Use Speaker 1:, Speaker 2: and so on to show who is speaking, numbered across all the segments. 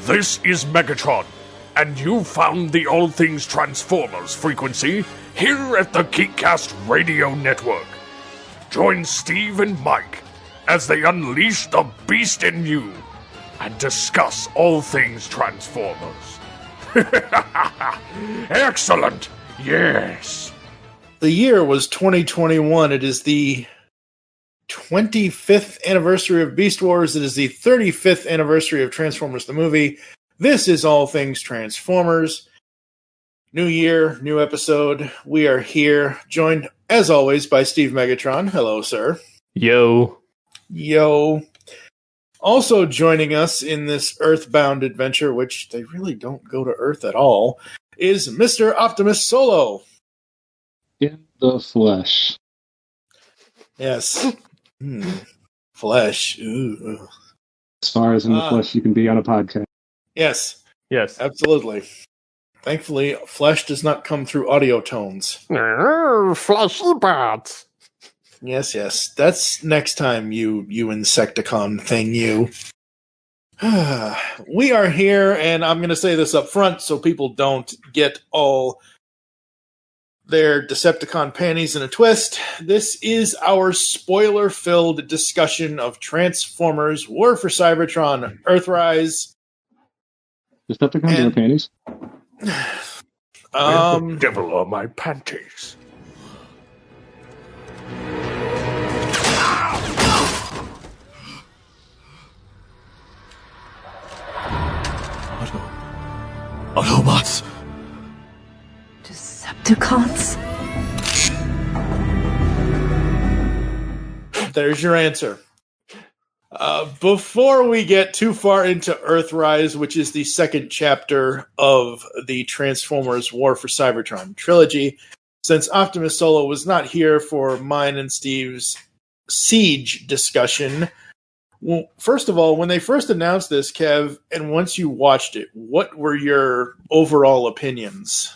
Speaker 1: This is Megatron, and you found the All Things Transformers frequency here at the Geekcast Radio Network. Join Steve and Mike as they unleash the beast in you and discuss all things Transformers. Excellent! Yes!
Speaker 2: The year was 2021. It is the 25th anniversary of Beast Wars. It is the 35th anniversary of Transformers the movie. This is All Things Transformers. New year, new episode. We are here, joined, as always, by Steve Megatron. Hello, sir.
Speaker 3: Yo.
Speaker 2: Yo. Also joining us in this Earthbound adventure, which they really don't go to Earth at all, is Mr. Optimus Solo.
Speaker 4: In the flesh.
Speaker 2: Yes. Flesh. Ooh.
Speaker 4: As far as in the flesh you can be on a podcast.
Speaker 2: Yes.
Speaker 3: Yes.
Speaker 2: Absolutely. Thankfully, flesh does not come through audio tones.
Speaker 3: Fleshy bats.
Speaker 2: Yes. That's next time, you Insecticon thing, you. We are here, and I'm going to say this up front so people don't get all their Decepticon panties in a twist. This is our spoiler-filled discussion of Transformers, War for Cybertron, Earthrise.
Speaker 4: Decepticons in their panties?
Speaker 1: Where the devil are my panties?
Speaker 5: Autobots.
Speaker 6: Decepticons?
Speaker 2: There's your answer. Before we get too far into Earthrise, which is the second chapter of the Transformers War for Cybertron trilogy, since Optimus Solo was not here for mine and Steve's Siege discussion, well, first of all, when they first announced this, Kev, and once you watched it, what were your overall opinions?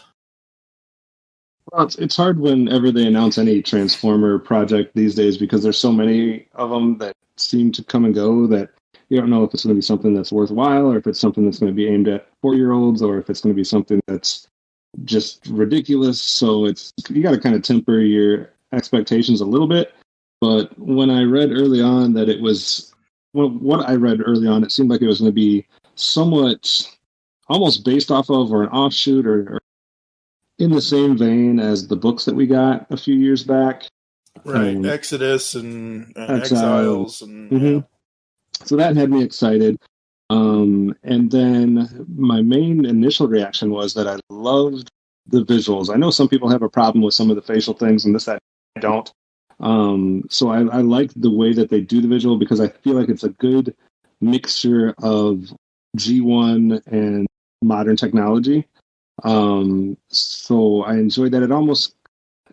Speaker 4: Well, it's hard whenever they announce any Transformer project these days because there's so many of them that seem to come and go that you don't know if it's going to be something that's worthwhile or if it's something that's going to be aimed at 4-year-olds or if it's going to be something that's just ridiculous. So you got to kind of temper your expectations a little bit. But when I read early on that it was... Well, what I read early on, it seemed like it was going to be somewhat almost based off of or an offshoot or in the same vein as the books that we got a few years back.
Speaker 2: Right, Exodus and Exiles.
Speaker 4: Yeah. So that had me excited. And then my main initial reaction was that I loved the visuals. I know some people have a problem with some of the facial things and that I don't. So I like the way that they do the visual because I feel like it's a good mixture of G1 and modern technology. So I enjoyed that.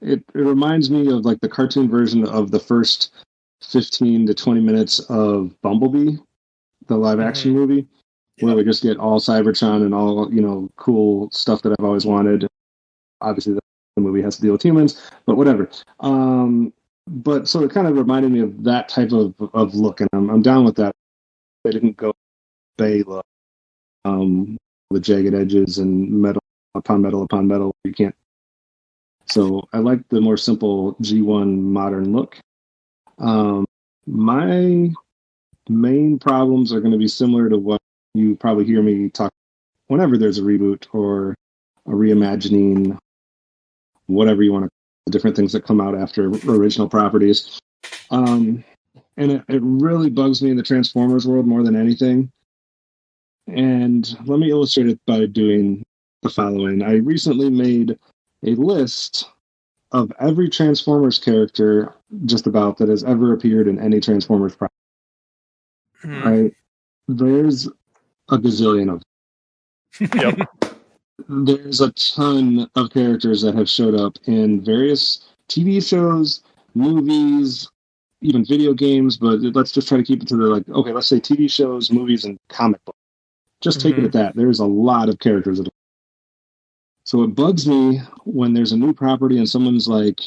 Speaker 4: It reminds me of like the cartoon version of the first 15 to 20 minutes of Bumblebee, the live action movie, where we just get all Cybertron and all, cool stuff that I've always wanted. Obviously the movie has to deal with humans, but whatever. But so it kind of reminded me of that type of look, and I'm down with that. They didn't go Bay look, with jagged edges and metal upon metal upon metal. You can't. So I like the more simple G1 modern look. My main problems are going to be similar to what you probably hear me talk whenever there's a reboot or a reimagining, whatever you want to. Different things that come out after original properties. And it really bugs me in the Transformers world more than anything. And let me illustrate it by doing the following. I recently made a list of every Transformers character just about that has ever appeared in any Transformers property. Right? There's a gazillion of them.
Speaker 3: Yep.
Speaker 4: There's a ton of characters that have showed up in various TV shows, movies, even video games, but let's just try to keep it to let's say TV shows, movies, and comic books. Just take it at that. There's a lot of characters. So it bugs me when there's a new property and someone's like,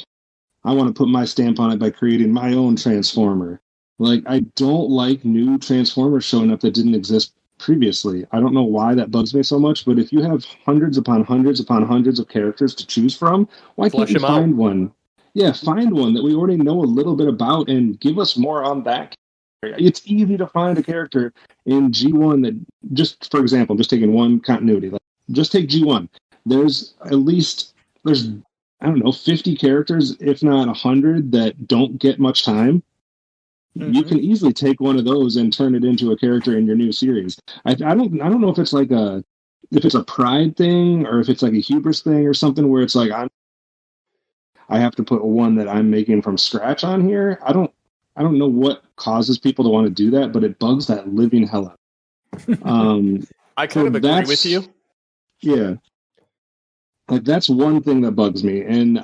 Speaker 4: I want to put my stamp on it by creating my own Transformer. Like, I don't like new Transformers showing up that didn't exist previously. I don't know why that bugs me so much, but if you have hundreds upon hundreds upon hundreds of characters to choose from, why can't you find one? Yeah, find one that we already know a little bit about and give us more on that. It's easy to find a character in G1 that, just for example, just taking one continuity, like just take G1. There's I don't know, 50 characters, if not 100, that don't get much time. You can easily take one of those and turn it into a character in your new series. I don't know if it's like if it's a pride thing or if it's like a hubris thing or something where it's like I have to put one that I'm making from scratch on here. I don't know what causes people to want to do that, but it bugs that living hell out.
Speaker 3: I kind of agree with you.
Speaker 4: Yeah. Like that's one thing that bugs me. And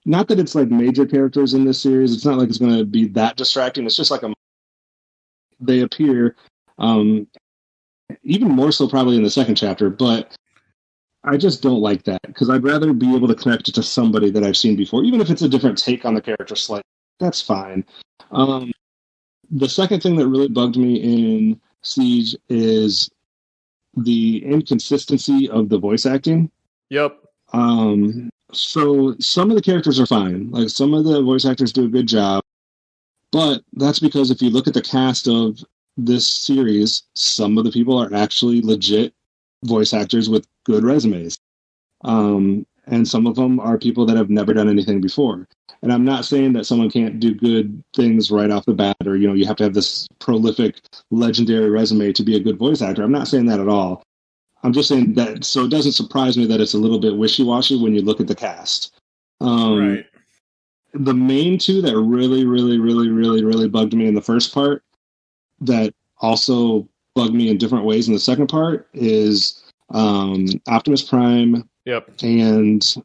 Speaker 4: not that it's like major characters in this series. It's not like it's going to be that distracting. It's just like they appear, even more so probably in the second chapter, but I just don't like that because I'd rather be able to connect it to somebody that I've seen before, even if it's a different take on the character slightly. That's fine. The second thing that really bugged me in Siege is the inconsistency of the voice acting.
Speaker 3: Yep.
Speaker 4: So some of the characters are fine. Like some of the voice actors do a good job, but that's because if you look at the cast of this series, some of the people are actually legit voice actors with good resumes. And some of them are people that have never done anything before. And I'm not saying that someone can't do good things right off the bat, or, you have to have this prolific, legendary resume to be a good voice actor. I'm not saying that at all. I'm just saying that, so it doesn't surprise me that it's a little bit wishy-washy when you look at the cast.
Speaker 2: Right.
Speaker 4: The main two that really, really, really, really, really bugged me in the first part, that also bugged me in different ways in the second part, is Optimus Prime.
Speaker 3: Yep.
Speaker 4: And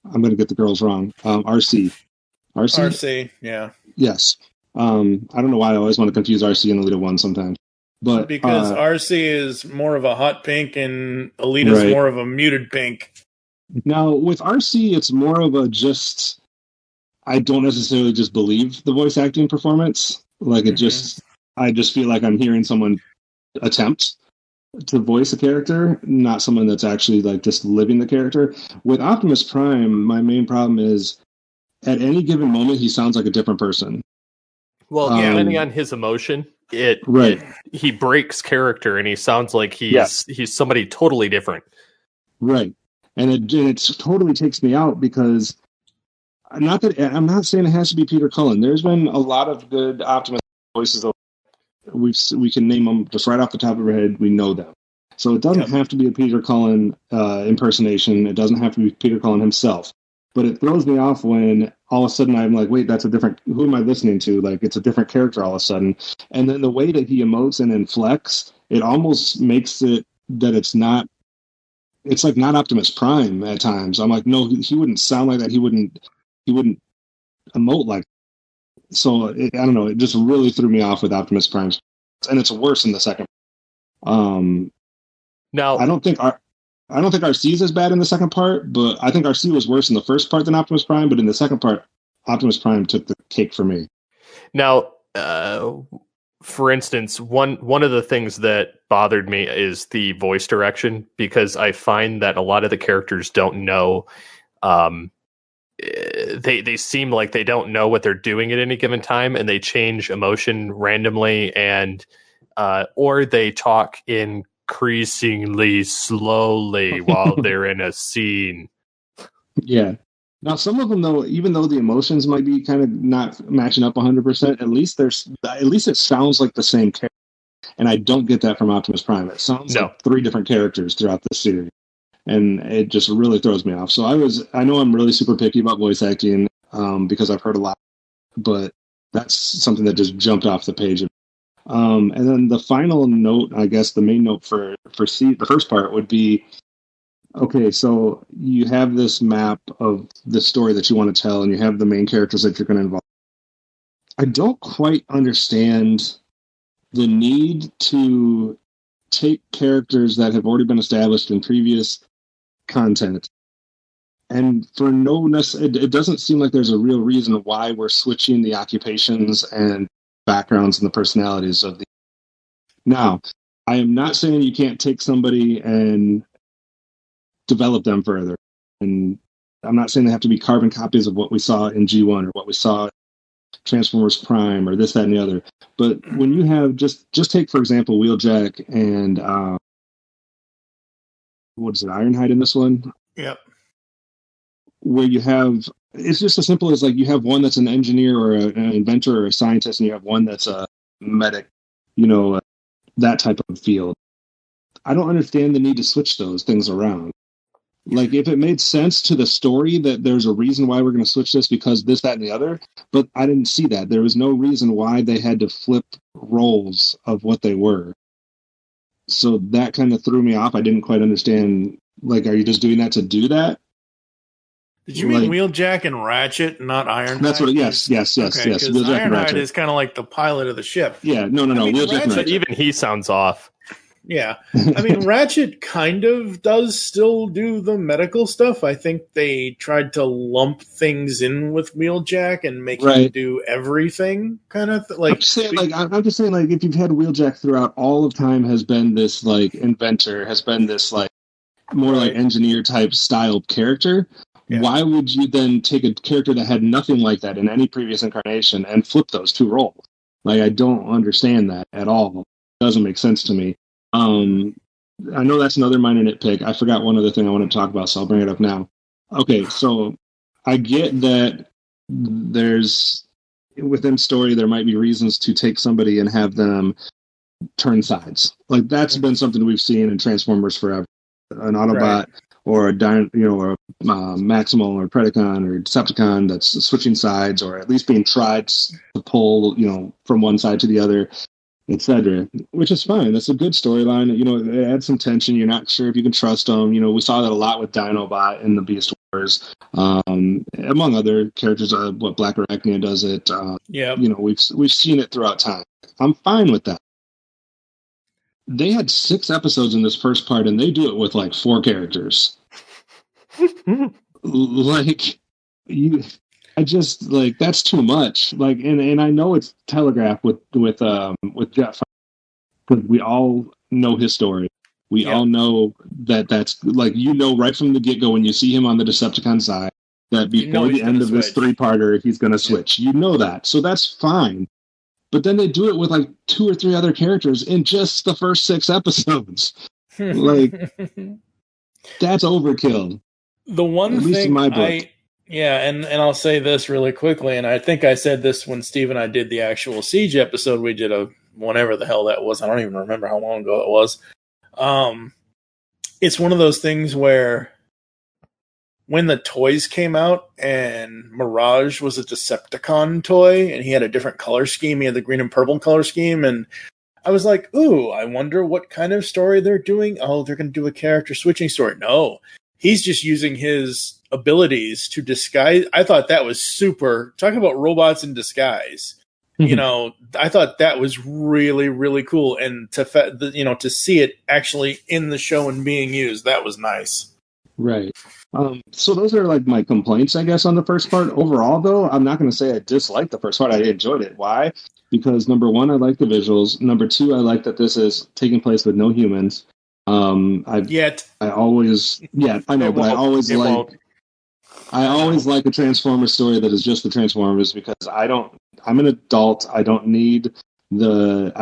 Speaker 4: I'm going to get the girls wrong. RC.
Speaker 2: RC, yeah.
Speaker 4: Yes. I don't know why I always want to confuse RC and Alita 1 sometimes. But
Speaker 2: because RC is more of a hot pink and Alita's more of a muted pink.
Speaker 4: Now, with RC, it's more of a just... I don't necessarily just believe the voice acting performance. Like, I just feel like I'm hearing someone attempt to voice a character, not someone that's actually, like, just living the character. With Optimus Prime, my main problem is at any given moment, he sounds like a different person.
Speaker 3: Well, depending on his emotion, he breaks character and he sounds like he's somebody totally different. Right.
Speaker 4: And it totally takes me out because I'm not saying it has to be Peter Cullen. There's been a lot of good Optimus voices. We can name them just right off the top of our head. We know them. So it doesn't have to be a Peter Cullen impersonation. It doesn't have to be Peter Cullen himself. But it throws me off when all of a sudden I'm like, wait, that's a different... Who am I listening to? Like, it's a different character all of a sudden. And then the way that he emotes and inflects, it almost makes it that it's not... It's like not Optimus Prime at times. I'm like, no, he wouldn't sound like that. He wouldn't emote like that. So, I don't know. It just really threw me off with Optimus Prime. And it's worse in the second.
Speaker 3: Now,
Speaker 4: I don't think RC is as bad in the second part, but I think RC was worse in the first part than Optimus Prime, but in the second part, Optimus Prime took the cake for me.
Speaker 3: Now, for instance, one of the things that bothered me is the voice direction, because I find that a lot of the characters don't know. They seem like they don't know what they're doing at any given time, and they change emotion randomly, and or they talk increasingly slowly while they're in a scene.
Speaker 4: Yeah. Now, some of them, though, even though the emotions might be kind of not matching up 100%, at least it sounds like the same character. And I don't get that from Optimus Prime. It sounds like three different characters throughout the series. And it just really throws me off. So I know I'm really super picky about voice acting because I've heard a lot, but that's something that just jumped off the page. And then the final note, I guess the main note for the first part would be, okay, so you have this map of the story that you want to tell, and you have the main characters that you're going to involve. I don't quite understand the need to take characters that have already been established in previous content, and for it doesn't seem like there's a real reason why we're switching the occupations and backgrounds and the personalities of the... Now, I am not saying you can't take somebody and develop them further. And I'm not saying they have to be carbon copies of what we saw in G1 or what we saw in Transformers Prime or this, that, and the other. But when you have just take, for example, Wheeljack and what is it, Ironhide in this one?
Speaker 2: Yep.
Speaker 4: Where you have, it's just as simple as like you have one that's an engineer or an inventor or a scientist, and you have one that's a medic, that type of field. I don't understand the need to switch those things around. Like, if it made sense to the story that there's a reason why we're going to switch this because this, that, and the other, but I didn't see that. There was no reason why they had to flip roles of what they were. So that kind of threw me off. I didn't quite understand, like, are you just doing that to do that?
Speaker 2: Did you mean Wheeljack and Ratchet, not Ironhide?
Speaker 4: That's what. Yes.
Speaker 2: Okay,
Speaker 4: Wheeljack and Ratchet
Speaker 2: is kind of like the pilot of the ship.
Speaker 4: Yeah, no. Wheeljack and Ratchet.
Speaker 3: Even he sounds off.
Speaker 2: Yeah. I mean, Ratchet kind of does still do the medical stuff. I think they tried to lump things in with Wheeljack and make him do everything, kind of.
Speaker 4: I'm just saying, like, if you've had Wheeljack throughout all of time, has been this, like, inventor, has been this, like, more like engineer type style character. Yeah. Why would you then take a character that had nothing like that in any previous incarnation and flip those two roles? Like, I don't understand that at all. It doesn't make sense to me. I know that's another minor nitpick. I forgot one other thing I want to talk about, so I'll bring it up now. Okay, so I get that there's, within story, there might be reasons to take somebody and have them turn sides. Like, that's been something we've seen in Transformers forever. An Autobot or a Maximal or Predacon or Decepticon that's switching sides, or at least being tried to pull, from one side to the other, etc. Which is fine. That's a good storyline. It adds some tension. You're not sure if you can trust them. We saw that a lot with Dinobot in the Beast Wars, among other characters. What Black Arachnia does it. We've seen it throughout time. I'm fine with that. They had 6 episodes in this first part, and they do it with like 4 characters. I just, like, that's too much. Like, and I know it's telegraphed with Jetfire, because we all know his story. We all know that's, like, right from the get-go when you see him on the Decepticon side, that before the end of this 3-parter, he's going to switch. You know that. So that's fine. But then they do it with, like, 2 or 3 other characters in just the first 6 episodes. Like, that's overkill.
Speaker 2: The one thing in my book. And I'll say this really quickly, and I think I said this when Steve and I did the actual Siege episode. We did whenever the hell that was. I don't even remember how long ago it was. It's one of those things where when the toys came out and Mirage was a Decepticon toy and he had a different color scheme, he had the green and purple color scheme, and I was like, ooh, I wonder what kind of story they're doing. Oh, they're going to do a character switching story. No, he's just using his abilities to disguise. I thought that was super. Talking about robots in disguise. I thought that was really, really cool. And to see it actually in the show and being used, that was nice.
Speaker 4: Right. So those are like my complaints, I guess, on the first part. Overall, though, I'm not going to say I disliked the first part. I enjoyed it. Why? Because number 1, I like the visuals. Number 2, I like that this is taking place with no humans. I always like a Transformers story that is just the Transformers, because I'm an adult. I don't know.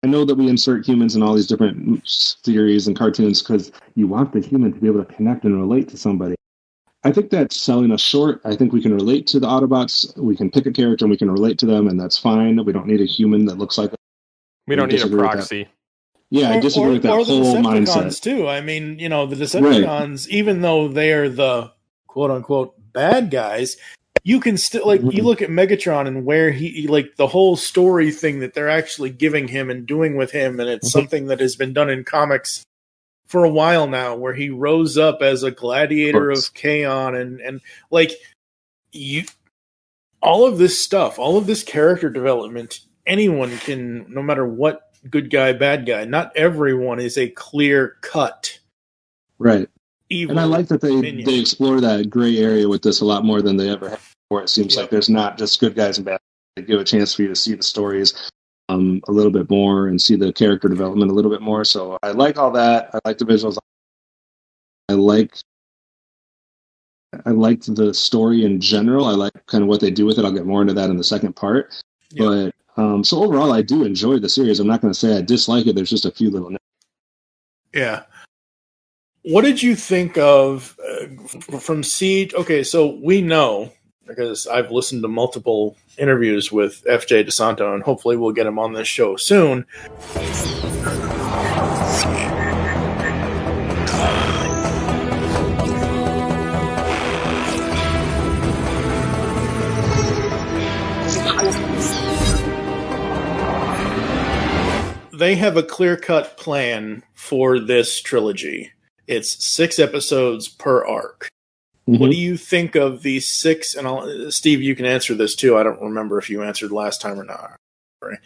Speaker 4: I know that we insert humans in all these different series and cartoons because you want the human to be able to connect and relate to somebody. I think that's selling us short. I think we can relate to the Autobots. We can pick a character and we can relate to them, and that's fine. We don't need a human that looks like us.
Speaker 3: We don't need a proxy.
Speaker 4: Yeah, I disagree with that whole mindset.
Speaker 2: Too. I mean, the Decepticons, even though they're the quote-unquote bad guys, you can still, like, you look at Megatron and where he, like, the whole story thing that they're actually giving him and doing with him, and it's something that has been done in comics for a while now, where he rose up as a gladiator of Kaon, and like, all of this stuff, all of this character development, anyone can, no matter what, good guy, bad guy, not everyone is a clear cut.
Speaker 4: Right. Evil. And I like that they explore that gray area with this a lot more than they ever have before. It seems like there's not just good guys and bad guys. They give a chance for you to see the stories. a little bit more and see the character development a little bit more. So I like all that. I like the visuals. I liked the story in general. I like kind of what they do with it. I'll get more into that in the second part. Yep. But so overall, I do enjoy the series. I'm not going to say I dislike it. There's just a few little.
Speaker 2: Yeah. What did you think of from Siege? Okay, so we know, because I've listened to multiple interviews with FJ DeSanto, and hopefully we'll get him on this show soon. They have a clear-cut plan for this trilogy. It's 6 episodes per arc. Mm-hmm. What do you think of these 6? And Steve, you can answer this too. I don't remember if you answered last time or not. Right.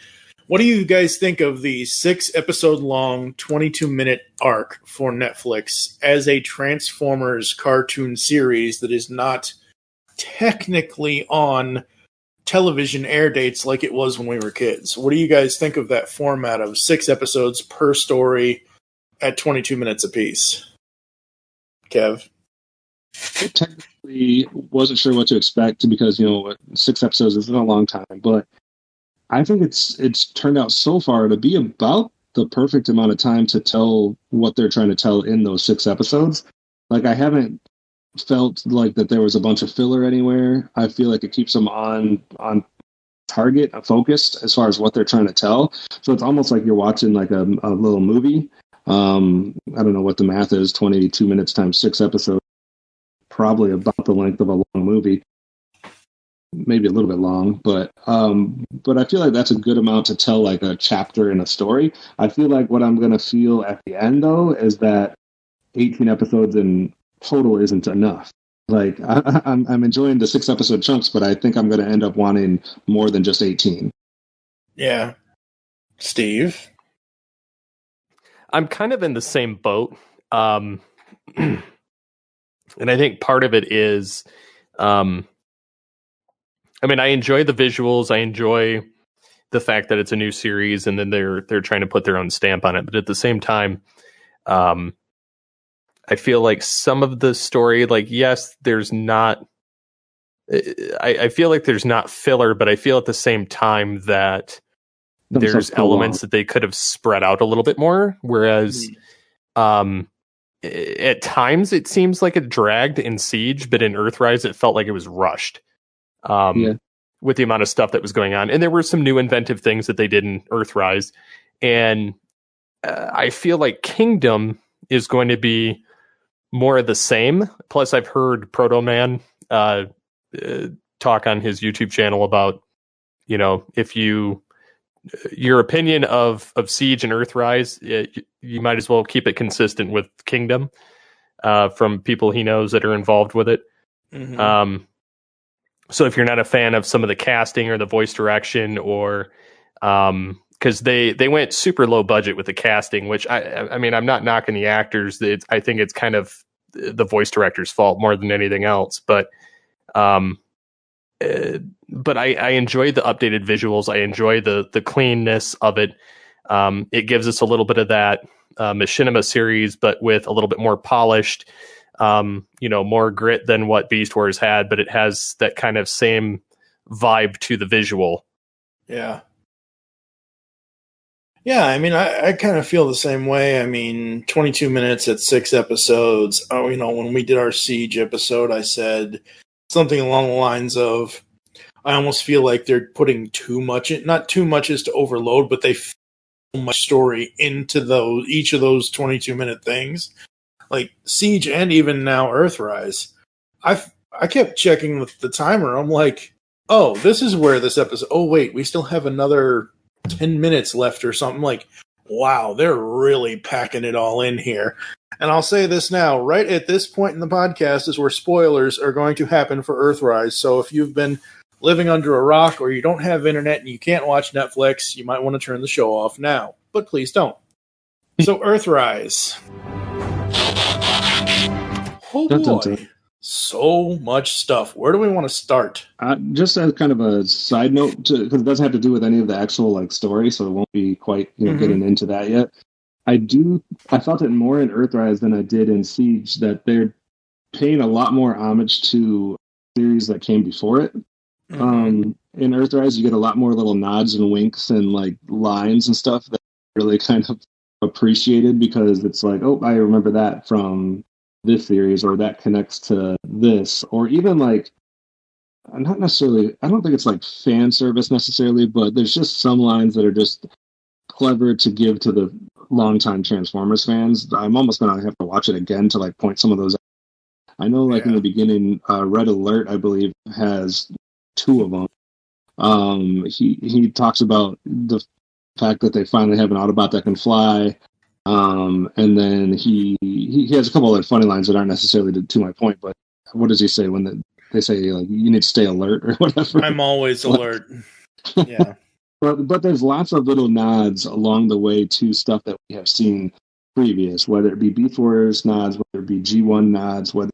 Speaker 2: What do you guys think of the 6 episode long, 22-minute arc for Netflix as a Transformers cartoon series that is not technically on television air dates like it was when we were kids? What do you guys think of that format of 6 episodes per story at 22 minutes apiece? Kev?
Speaker 4: I technically wasn't sure what to expect because, 6 episodes isn't a long time, but I think it's turned out so far to be about the perfect amount of time to tell what they're trying to tell in those 6 episodes. Like, I haven't felt like that there was a bunch of filler anywhere. I feel like it keeps them on target, focused as far as what they're trying to tell. So it's almost like you're watching like a little movie. I don't know what the math is, 22 minutes times 6 episodes, probably about the length of a long movie, maybe a little bit long, but I feel like that's a good amount to tell like a chapter in a story. I feel like what I'm going to feel at the end though is that 18 episodes in total isn't enough. Like I'm enjoying the 6 episode chunks, but I think I'm going to end up wanting more than just 18.
Speaker 2: Yeah. Steve?
Speaker 3: I'm kind of in the same boat. And I think part of it is, I enjoy the visuals. I enjoy the fact that it's a new series and then they're trying to put their own stamp on it. But at the same time, I feel like some of the story, like, yes, there's not, I feel like there's not filler, but I feel at the same time that there's elements that they could have spread out a little bit more. Whereas, at times it seems like it dragged in Siege, but in Earthrise, it felt like it was rushed. With the amount of stuff that was going on. And there were some new inventive things that they did in Earthrise. And I feel like Kingdom is going to be more of the same. Plus, I've heard Proto Man talk on his YouTube channel about, if your opinion of Siege and Earthrise, you might as well keep it consistent with Kingdom from people he knows that are involved with it. Mm-hmm. So if you're not a fan of some of the casting or the voice direction, or because they went super low budget with the casting, which I'm not knocking the actors. I think it's kind of the voice director's fault more than anything else. But I enjoy the updated visuals. I enjoy the cleanness of it. It gives us a little bit of that machinima series, but with a little bit more polished. More grit than what Beast Wars had, but it has that kind of same vibe to the visual.
Speaker 2: Yeah. Yeah, I kind of feel the same way. 22 minutes at 6 episodes. When we did our Siege episode, I said something along the lines of, I almost feel like they're putting too much, not too much as to overload, but they fit so much story into each of those 22-minute things. Like Siege and even now Earthrise, I kept checking the timer. I'm like, oh, this is where this episode. Oh wait, we still have another 10 minutes left or something. Like, wow, they're really packing it all in here. And I'll say this now, right at this point in the podcast is where spoilers are going to happen for Earthrise. So if you've been living under a rock or you don't have internet and you can't watch Netflix, you might want to turn the show off now. But please don't. So Earthrise. Oh boy. So much stuff. Where do we want to start?
Speaker 4: Just as kind of a side note, because it doesn't have to do with any of the actual like story, so it won't be quite getting into that yet. I felt it more in Earthrise than I did in Siege, that they're paying a lot more homage to series that came before it. In Earthrise, you get a lot more little nods and winks and like lines and stuff that really kind of appreciated, because it's like, oh, I remember that from this series, or that connects to this, or even like, not necessarily, I don't think it's like fan service necessarily, but there's just some lines that are just clever to give to the longtime Transformers fans. I'm almost gonna have to watch it again to like point some of those out. I know, like in the beginning, Red Alert, I believe, has 2 of them. He talks about the fact that they finally have an Autobot that can fly. And then he has a couple of funny lines that aren't necessarily to my point, but what does he say when they say, like, you need to stay alert or whatever?
Speaker 2: I'm always alert. Yeah.
Speaker 4: But there's lots of little nods along the way to stuff that we have seen previous, whether it be Beast Wars nods, whether it be G1 nods, whether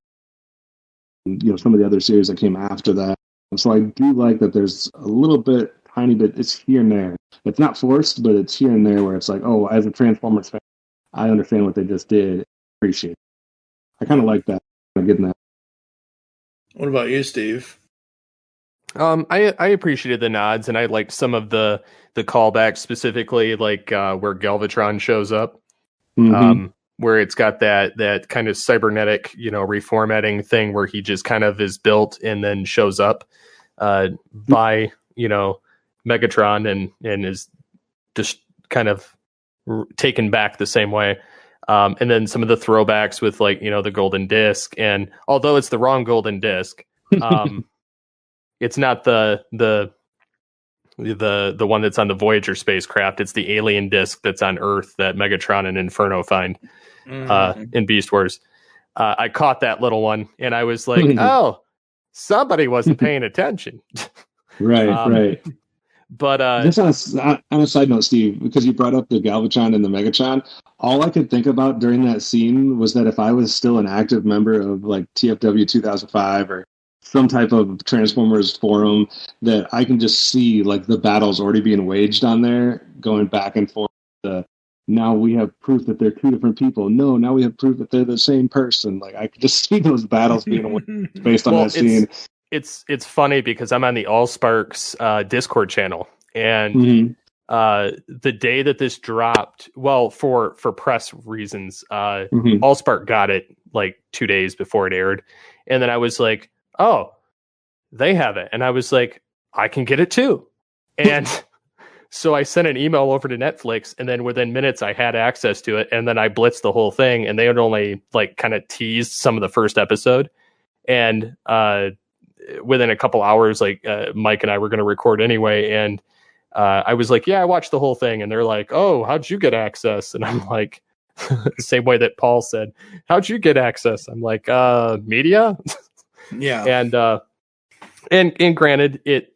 Speaker 4: some of the other series that came after that. And so I do like that there's a little bit, tiny bit, it's here and there. It's not forced, but it's here and there where it's like, oh, as a Transformers fan, I understand what they just did. Appreciate it. I kind of like that. I'm getting that.
Speaker 2: What about you, Steve?
Speaker 3: I appreciated the nods, and I liked some of the callbacks, specifically like where Galvatron shows up, where it's got that kind of cybernetic, reformatting thing where he just kind of is built and then shows up by Megatron and is just kind of taken back the same way. And then some of the throwbacks with like, the golden disc, and although it's the wrong golden disc, it's not the one that's on the Voyager spacecraft. It's the alien disc that's on Earth that Megatron and Inferno find in Beast Wars. I caught that little one and I was like, oh, somebody wasn't paying attention.
Speaker 4: Right.
Speaker 3: But
Speaker 4: just on a side note, Steve, because you brought up the Galvatron and the Megatron, all I could think about during that scene was that if I was still an active member of like TFW 2005 or some type of Transformers forum, that I can just see like the battles already being waged on there, going back and forth. Now we have proof that they're 2 different people. No, now we have proof that they're the same person. Like I could just see those battles being waged based on that scene.
Speaker 3: It's funny because I'm on the AllSparks Discord channel, and the day that this dropped, well, for press reasons, AllSpark got it like 2 days before it aired, and then I was like, oh, they have it, and I was like, I can get it too, and so I sent an email over to Netflix, and then within minutes I had access to it, and then I blitzed the whole thing, and they had only like kind of teased some of the first episode, and within a couple hours, like Mike and I were going to record anyway, and I was like, yeah, I watched the whole thing, and they're like, oh, how'd you get access? And I'm like, same way that Paul said, how'd you get access? I'm like, media.
Speaker 2: Yeah.
Speaker 3: And granted, they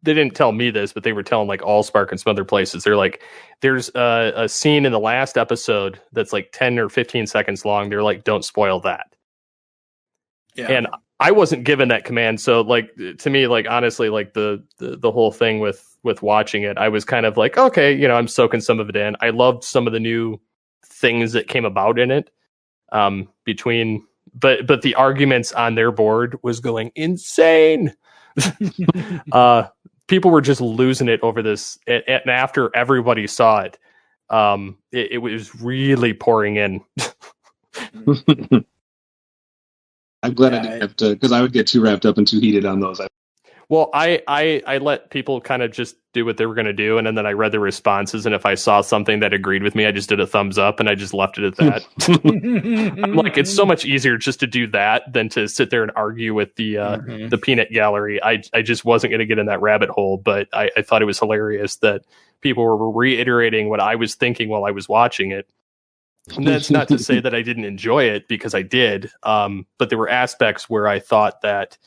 Speaker 3: didn't tell me this, but they were telling like AllSpark and some other places. They're like, there's a scene in the last episode that's like 10 or 15 seconds long. They're like, don't spoil that. Yeah. And I wasn't given that command. So like, to me, like, honestly, like the whole thing with watching it, I was kind of like, okay, I'm soaking some of it in. I loved some of the new things that came about in it. But the arguments on their board was going insane. People were just losing it over this. And after everybody saw it, it was really pouring in.
Speaker 4: I'm glad I didn't have to, because I would get too wrapped up and too heated on those.
Speaker 3: Well, I let people kind of just do what they were going to do, and then I read the responses, and if I saw something that agreed with me, I just did a thumbs up, and I just left it at that. I'm like, it's so much easier just to do that than to sit there and argue with the peanut gallery. I just wasn't going to get in that rabbit hole, but I thought it was hilarious that people were reiterating what I was thinking while I was watching it. And that's not to say that I didn't enjoy it, because I did. But there were aspects where I thought that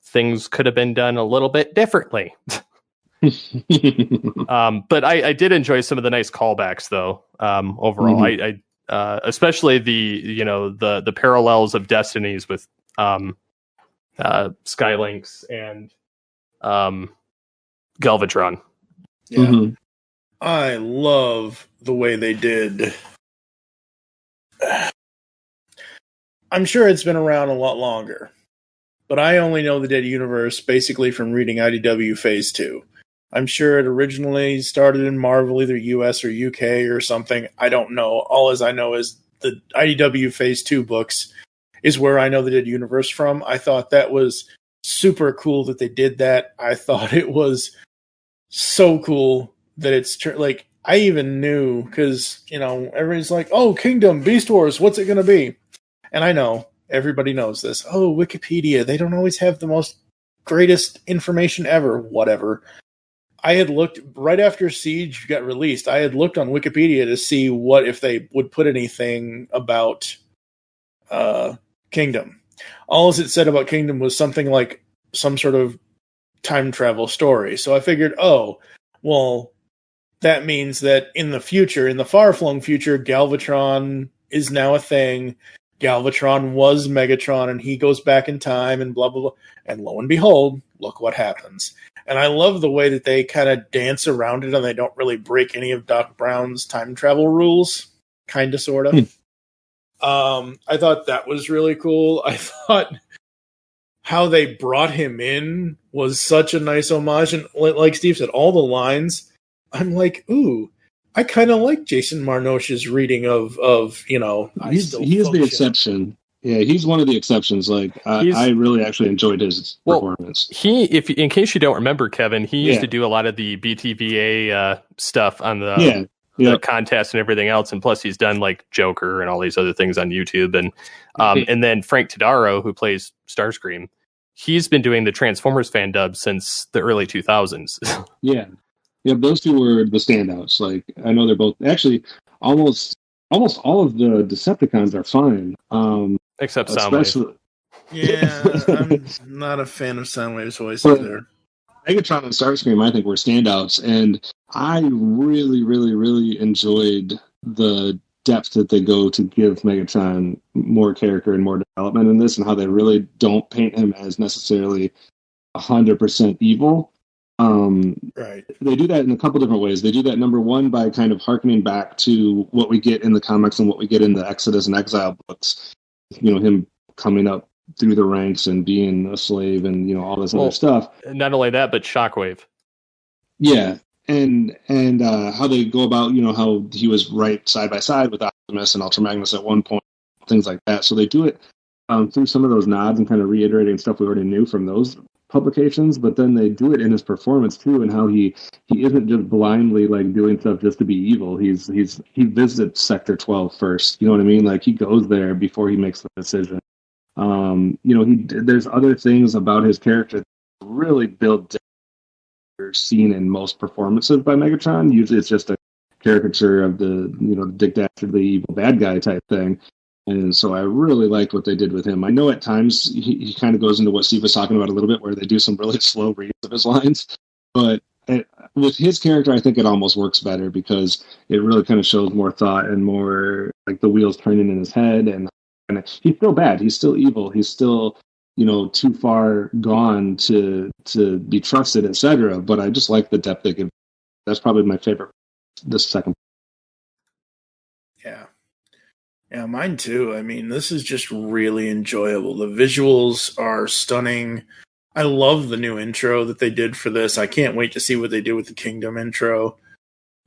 Speaker 3: things could have been done a little bit differently. But I did enjoy some of the nice callbacks, though. Overall, I especially the parallels of destinies with Skylinks and Galvatron.
Speaker 2: Yeah. Mm-hmm. I love the way they did. I'm sure it's been around a lot longer, but I only know the Dead Universe basically from reading IDW Phase 2. I'm sure it originally started in Marvel, either US or UK or something. I don't know. All as I know is the IDW Phase 2 books is where I know the Dead Universe from. I thought that was super cool that they did that. I thought it was so cool that it's like, I even knew, because, everybody's like, oh, Kingdom, Beast Wars, what's it going to be? And I know, everybody knows this. Oh, Wikipedia, they don't always have the most greatest information ever. Whatever. I had looked, right after Siege got released, I had looked on Wikipedia to see what if they would put anything about Kingdom. All it said about Kingdom was something like some sort of time travel story. So I figured, oh, well, that means that in the future, in the far-flung future, Galvatron is now a thing. Galvatron was Megatron, and he goes back in time, and blah, blah, blah. And lo and behold, look what happens. And I love the way that they kind of dance around it, and they don't really break any of Doc Brown's time travel rules. Kind of, sort of. I thought that was really cool. I thought how they brought him in was such a nice homage. And like Steve said, all the lines, I'm like, ooh, I kind of like Jason Marnoche's reading of he is
Speaker 4: the exception. Yeah, he's one of the exceptions. Like, I really actually enjoyed his performance.
Speaker 3: In case you don't remember, Kevin, he used to do a lot of the BTVA stuff on the contest and everything else, and plus he's done like Joker and all these other things on YouTube. And and then Frank Tadaro, who plays Starscream, he's been doing the Transformers fan dub since the early 2000s.
Speaker 4: Yeah, those two were the standouts. Like, I know they're both actually almost all of the Decepticons are fine.
Speaker 3: Except Soundwave.
Speaker 2: Yeah, I'm not a fan of Soundwave's voice either.
Speaker 4: Megatron and Starscream, I think, were standouts, and I really, really, really enjoyed the depth that they go to give Megatron more character and more development in this, and how they really don't paint him as necessarily 100% evil.
Speaker 2: Right.
Speaker 4: They do that in a couple different ways. They do that, number one, by kind of hearkening back to what we get in the comics and what we get in the Exodus and Exile books. Him coming up through the ranks and being a slave and all this other stuff.
Speaker 3: Not only that, but Shockwave.
Speaker 4: Yeah, and how they go about how he was right side by side with Optimus and Ultra Magnus at one point, things like that. So they do it through some of those nods and kind of reiterating stuff we already knew from those publications, but then they do it in his performance too, and how he isn't just blindly like doing stuff just to be evil. He visits Sector 12 first. You know what I mean? Like, he goes there before he makes the decision. There's other things about his character that really build depth seen in most performances by Megatron. Usually it's just a caricature of the Dick Dastardly evil bad guy type thing. And so I really liked what they did with him. I know at times he kind of goes into what Steve was talking about a little bit, where they do some really slow reads of his lines. But with his character, I think it almost works better, because it really kind of shows more thought and more like the wheels turning in his head. And he's still bad. He's still evil. He's still, too far gone to be trusted, etc. But I just like the depth they give. That's probably my favorite. This second.
Speaker 2: Yeah. Yeah, mine too. I mean, this is just really enjoyable. The visuals are stunning. I love the new intro that they did for this. I can't wait to see what they do with the Kingdom intro.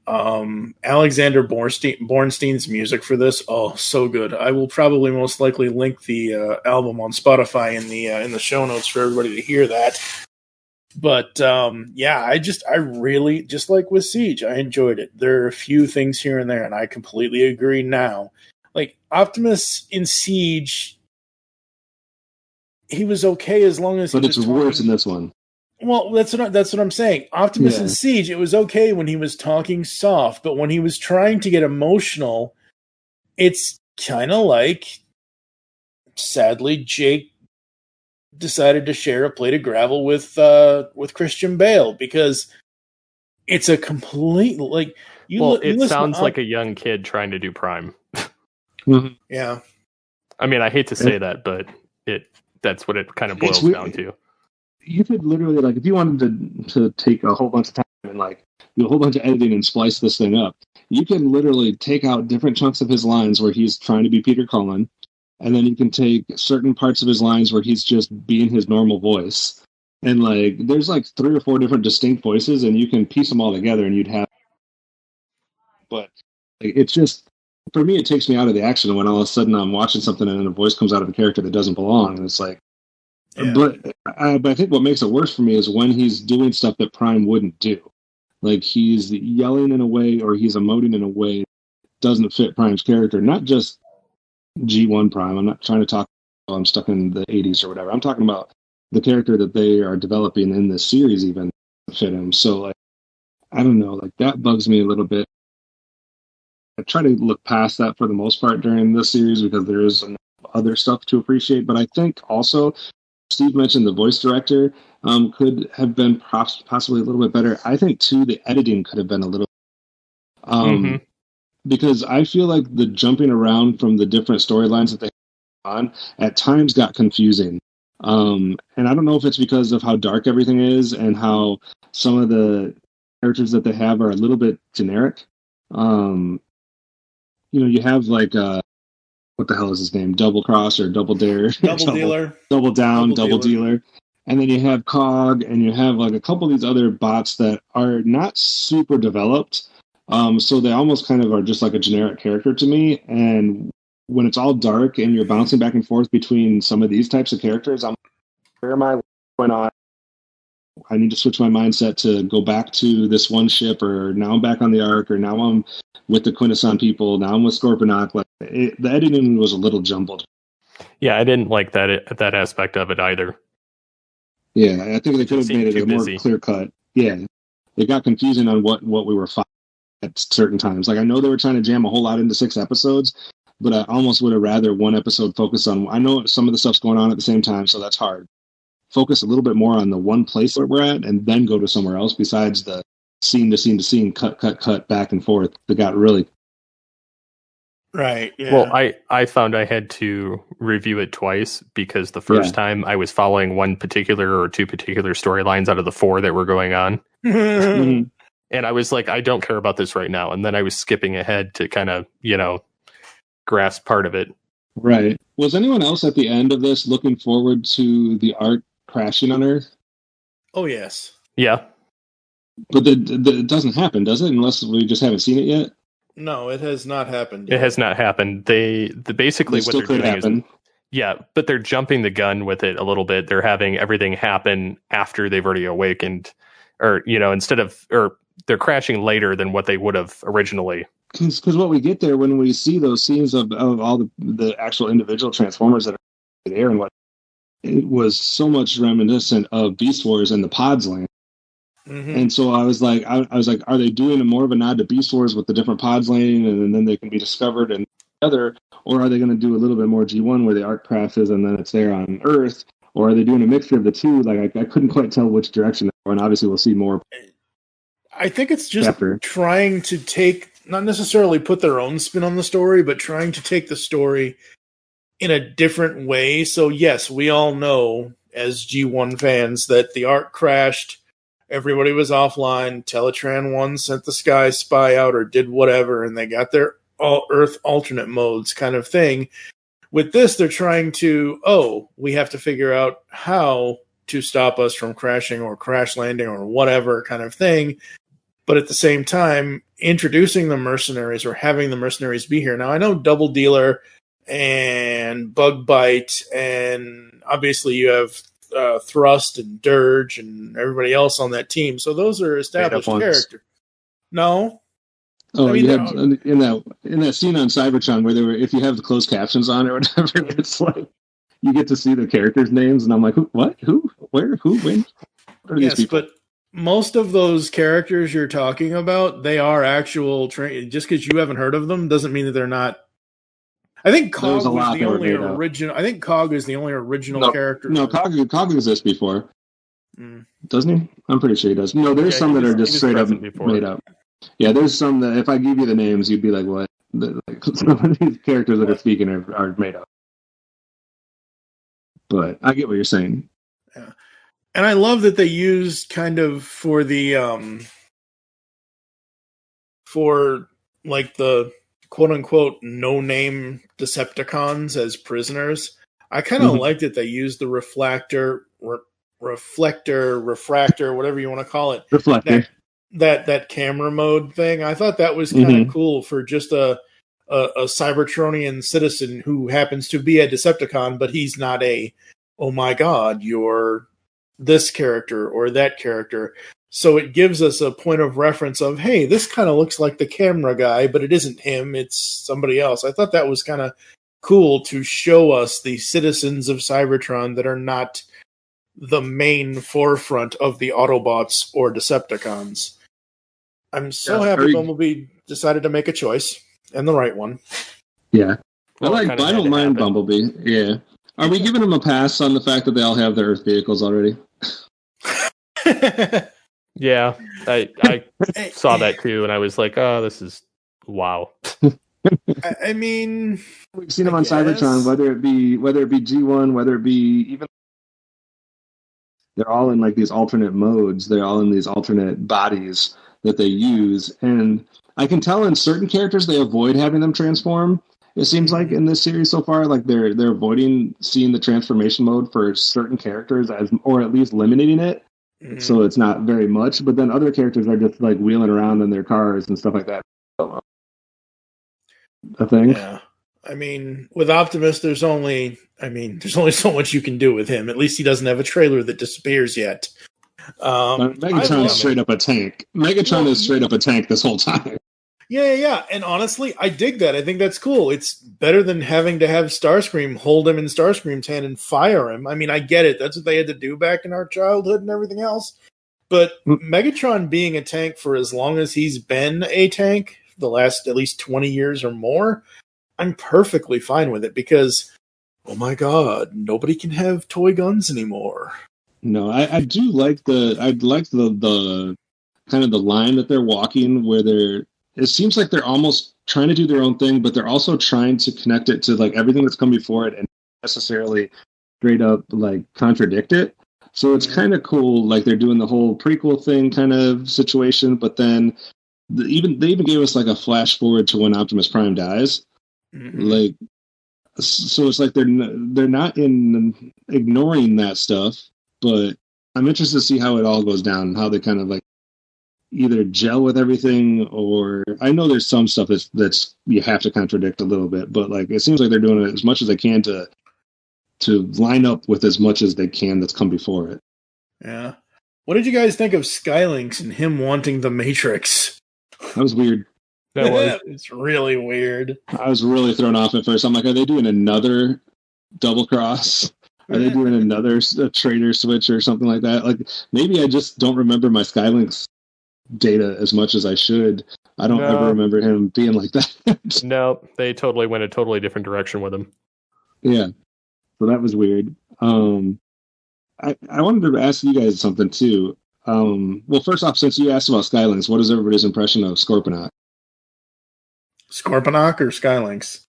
Speaker 2: Alexander Bornstein's music for this, oh, so good. I will probably most likely link the album on Spotify in the show notes for everybody to hear that. But I really, just like with Siege, I enjoyed it. There are a few things here and there, and I completely agree now. Like, Optimus in Siege, he was okay as long as he was
Speaker 4: talking. But it's worse in this one.
Speaker 2: Well, that's what I'm saying. Optimus in Siege, it was okay when he was talking soft, but when he was trying to get emotional, it's kind of like, sadly, Jake decided to share a plate of gravel with Christian Bale, because it's a complete, like,
Speaker 3: it sounds like a young kid trying to do Prime.
Speaker 2: Yeah.
Speaker 3: I mean, I hate to say that, but that's what it kind of boils down to.
Speaker 4: You could literally, like, if you wanted to take a whole bunch of time and, like, do a whole bunch of editing and splice this thing up, you can literally take out different chunks of his lines where he's trying to be Peter Cullen, and then you can take certain parts of his lines where he's just being his normal voice. And, like, there's, like, 3 or 4 different distinct voices, and you can piece them all together, and you'd have... But, like, it's just... For me, it takes me out of the action when all of a sudden I'm watching something and then a voice comes out of a character that doesn't belong, and it's like... Yeah. But I think what makes it worse for me is when he's doing stuff that Prime wouldn't do. Like, he's yelling in a way or he's emoting in a way that doesn't fit Prime's character. Not just G1 Prime. I'm not trying to talk I'm stuck in the 80s or whatever. I'm talking about the character that they are developing in this series even fit him. So, like, I don't know. Like, that bugs me a little bit. I try to look past that for the most part during this series because there is other stuff to appreciate. But I think also... Steve mentioned the voice director could have been possibly a little bit better. I think, too, the editing could have been a little... Because I feel like the jumping around from the different storylines that they have on at times got confusing. And I don't know if it's because of how dark everything is and how some of the characters that they have are a little bit generic. You have, like... what the hell is his name? Double Cross or Double Dare?
Speaker 2: Double Dealer.
Speaker 4: Double Down, Double Dealer. And then you have Cog, and you have like a couple of these other bots that are not super developed. So they almost kind of are just like a generic character to me. And when it's all dark and you're bouncing back and forth between some of these types of characters, I'm like, where am I going on? I need to switch my mindset to go back to this one ship, or now I'm back on the Ark, or now I'm with the Quintesson people, now I'm with Scorponok. Like, the editing was a little jumbled.
Speaker 3: Yeah, I didn't like that aspect of it either.
Speaker 4: Yeah, I think they could have made it a more clear cut. Yeah, it got confusing on what we were fighting at certain times. Like, I know they were trying to jam a whole lot into 6 episodes, but I almost would have rather one episode focus on... I know some of the stuff's going on at the same time, so that's hard. Focus a little bit more on the one place where we're at, and then go to somewhere else besides the scene to scene to scene, cut, back and forth. That got really...
Speaker 2: Right, yeah.
Speaker 3: Well, I found I had to review it twice because the first time I was following one particular or 2 particular storylines out of the 4 that were going on. And I was like, I don't care about this right now. And then I was skipping ahead to kind of, grasp part of it.
Speaker 4: Right. Was anyone else at the end of this looking forward to the Ark crashing on Earth?
Speaker 2: Oh, yes.
Speaker 3: Yeah.
Speaker 4: But it doesn't happen, does it? Unless we just haven't seen it yet?
Speaker 2: No, it has not happened yet.
Speaker 3: It has not happened. They basically what they're doing is... Yeah, but they're jumping the gun with it a little bit. They're having everything happen after they've already awakened. Or, they're crashing later than what they would have originally.
Speaker 4: Because what we get there when we see those scenes of all the actual individual Transformers that are there and what... It was so much reminiscent of Beast Wars and the Pods land. Mm-hmm. And so I was like, are they doing more of a nod to Beast Wars with the different pods landing and then they can be discovered and together, or are they going to do a little bit more G1 where the Ark crashes and then it's there on Earth, or are they doing a mixture of the two? Like I couldn't quite tell which direction, and obviously we'll see more.
Speaker 2: I think it's just trying to take, not necessarily put their own spin on the story, but trying to take the story in a different way. So yes, we all know as G1 fans that the Ark crashed. Everybody was offline. Teletran 1 sent the Sky Spy out or did whatever, and they got their Earth alternate modes kind of thing. With this, they're trying to, we have to figure out how to stop us from crashing or crash landing or whatever kind of thing. But at the same time, introducing the mercenaries or having the mercenaries be here. Now, I know Double Dealer and Bug Bite, and obviously you have Thrust and Dirge and everybody else on that team. So those are established characters. No.
Speaker 4: Oh, you had in that scene on Cybertron where they were, if you have the closed captions on or whatever, it's like you get to see the characters' names, and I'm like, what? Who? Where? Who? When? What are these people? But
Speaker 2: most of those characters you're talking about, they are actual. Just because you haven't heard of them doesn't mean that they're not. I think Cog was the only original. I think Cog is the only original character.
Speaker 4: No, Cog exists before. Doesn't he? I'm pretty sure he does. No, there's some that are just straight up made up. Yeah, there's some that if I give you the names, you'd be like, what? Like, some of these characters that are speaking are made up. But I get what you're saying.
Speaker 2: Yeah. And I love that they used kind of for the for like the quote unquote no name Decepticons as prisoners. I kind of like that they used the refractor, whatever you want to call it.
Speaker 4: Reflector.
Speaker 2: That camera mode thing. I thought that was kind of cool for just a Cybertronian citizen who happens to be a Decepticon, but he's not a, oh my god, you're this character or that character. So it gives us a point of reference of, hey, this kind of looks like the camera guy, but it isn't him, it's somebody else. I thought that was kind of cool to show us the citizens of Cybertron that are not the main forefront of the Autobots or Decepticons. I'm so happy Bumblebee decided to make a choice, and the right one.
Speaker 4: Yeah.
Speaker 3: Well,
Speaker 4: I don't mind Bumblebee. Yeah. Are we giving him a pass on the fact that they all have their Earth vehicles already?
Speaker 3: Yeah, I saw that too, and I was like, oh, this is wow.
Speaker 2: I mean,
Speaker 4: we've seen them on Cybertron, whether it be G1, whether it be even, they're all in like these alternate modes. They're all in these alternate bodies that they use, and I can tell in certain characters they avoid having them transform. It seems like in this series so far, like they're avoiding seeing the transformation mode for certain characters, or at least eliminating it. So it's not very much, but then other characters are just like wheeling around in their cars and stuff like that. I think.
Speaker 2: Yeah. I mean, with Optimus, there's only so much you can do with him. At least he doesn't have a trailer that disappears yet.
Speaker 4: Megatron is straight up a tank. Megatron is straight up a tank this whole time.
Speaker 2: Yeah. And honestly, I dig that. I think that's cool. It's better than having to have Starscream hold him in Starscream's hand and fire him. I mean, I get it. That's what they had to do back in our childhood and everything else. But Megatron being a tank for as long as he's been a tank, the last at least 20 years or more, I'm perfectly fine with it because, oh my god, nobody can have toy guns anymore.
Speaker 4: No, I do like the kind of the line that they're walking where it seems like they're almost trying to do their own thing, but they're also trying to connect it to like everything that's come before it and necessarily straight up like contradict it. So it's kind of cool. Like they're doing the whole prequel thing kind of situation, but then they even gave us like a flash forward to when Optimus Prime dies. Like, so it's like they're not ignoring that stuff, but I'm interested to see how it all goes down, how they kind of like either gel with everything, or I know there's some stuff that's you have to contradict a little bit, but like it seems like they're doing it as much as they can to line up with as much as they can that's come before it.
Speaker 2: Yeah. What did you guys think of Skylynx and him wanting the Matrix?
Speaker 4: That was weird.
Speaker 2: It's really weird.
Speaker 4: I was really thrown off at first. I'm like, are they doing another double cross? Are they doing another traitor switch or something like that? Like maybe I just don't remember my Skylynx data as much as I should. I don't ever remember him being like that.
Speaker 3: No, they totally went a totally different direction with him.
Speaker 4: Yeah. So that was weird. I wanted to ask you guys something too. Well, first off, since you asked about Skylynx, what is everybody's impression of Scorponok?
Speaker 2: Scorponok or Skylynx?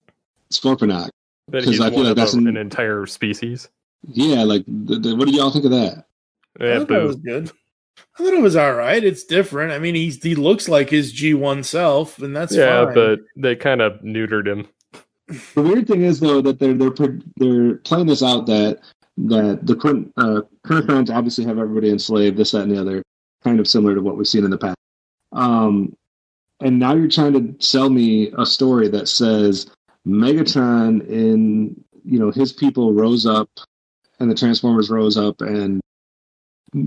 Speaker 4: Scorponok.
Speaker 3: But he's I feel like that's an entire species.
Speaker 4: Yeah, like what do y'all think of that?
Speaker 3: Yeah,
Speaker 2: I thought it was good. I thought it was all right. It's different. I mean, he looks like his G1 self, and that's fine.
Speaker 3: But they kind of neutered him.
Speaker 4: The weird thing is, though, that they're playing this out that the Kurthons obviously have everybody enslaved, this, that, and the other, kind of similar to what we've seen in the past. And now you're trying to sell me a story that says Megatron his people rose up, and the Transformers rose up and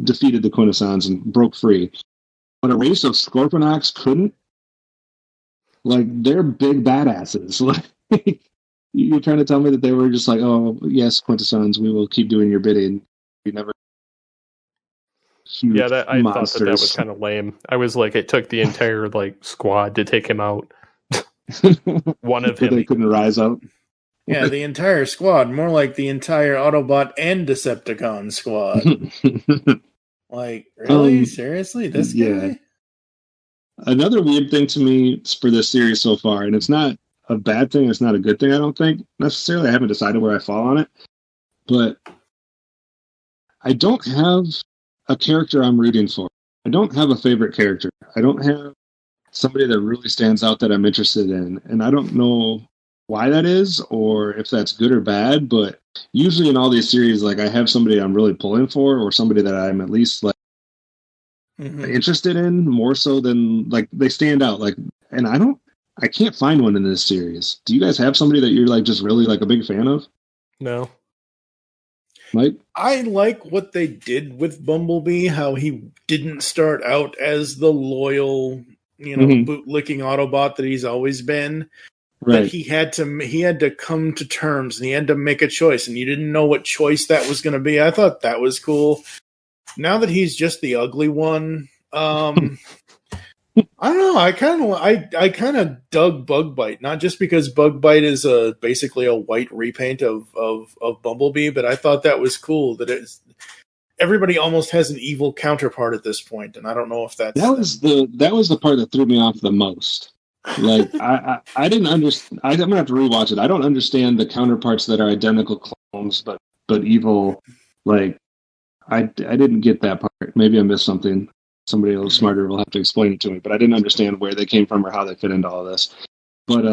Speaker 4: defeated the Quintessons and broke free. But a race of Scorponoks couldn't? Like, they're big badasses. Like, you're trying to tell me that they were just like, oh, yes, Quintessons, we will keep doing your bidding. You never...
Speaker 3: Yeah, I thought that was kind of lame. I was like, it took the entire squad to take him out. One of him.
Speaker 4: They couldn't rise up.
Speaker 2: Yeah, the entire squad, more like the entire Autobot and Decepticon squad. Like, really? Seriously? This guy?
Speaker 4: Another weird thing to me for this series so far, and it's not a bad thing. It's not a good thing, I don't think, necessarily. I haven't decided where I fall on it. But I don't have a character I'm rooting for. I don't have a favorite character. I don't have somebody that really stands out that I'm interested in. And I don't know why that is or if that's good or bad, but usually in all these series, like I have somebody I'm really pulling for or somebody that I'm at least like interested in more so than like they stand out. Like, and I can't find one in this series. Do you guys have somebody that you're like just really like a big fan of?
Speaker 3: No.
Speaker 4: Mike?
Speaker 2: I like what they did with Bumblebee, how he didn't start out as the loyal, bootlicking Autobot that he's always been.
Speaker 4: Right.
Speaker 2: That he had to come to terms and he had to make a choice, and you didn't know what choice that was going to be. I thought that was cool. Now that he's just the ugly one, I don't know. I kind of dug Bugbite, not just because Bugbite is basically a white repaint of Bumblebee, but I thought that was cool that everybody almost has an evil counterpart at this point, and I don't know if that
Speaker 4: was the part that threw me off the most. Like I didn't understand. I'm gonna have to rewatch it. I don't understand the counterparts that are identical clones but evil. Like I didn't get that part. Maybe I missed something. Somebody a little smarter will have to explain it to me, but I didn't understand where they came from or how they fit into all this. But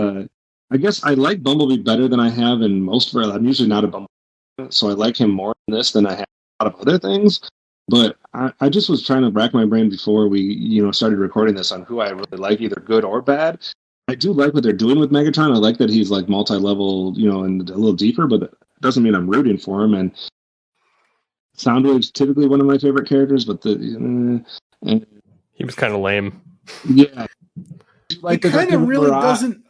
Speaker 4: I guess I like Bumblebee better than I have in most of it. I'm usually not a Bumblebee, so I like him more in this than I have a lot of other things. But I just was trying to rack my brain before we, started recording this on who I really like, either good or bad. I do like what they're doing with Megatron. I like that he's like multi-level, and a little deeper, but it doesn't mean I'm rooting for him. And Soundwave's typically one of my favorite characters, but
Speaker 3: he was kind of lame.
Speaker 4: Yeah,
Speaker 2: like he kind of really doesn't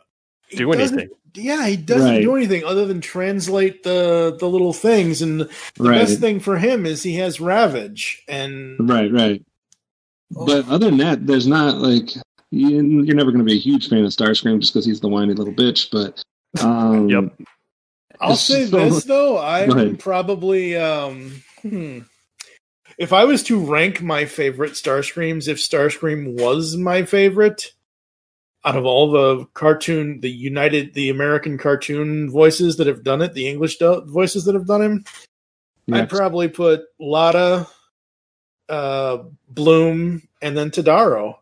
Speaker 3: do anything.
Speaker 2: Yeah, he doesn't do anything other than translate the little things, and the best thing for him is he has Ravage. And
Speaker 4: right. But other than that, there's not like you're never going to be a huge fan of Starscream just because he's the whiny little bitch. But
Speaker 3: yep.
Speaker 2: I'll say this though, I'm probably if I was to rank my favorite Starscreams, if Starscream was my favorite out of all the American cartoon voices that have done it, the English voices that have done him, I'd probably put Lotta, Bloom, and then Tadaro.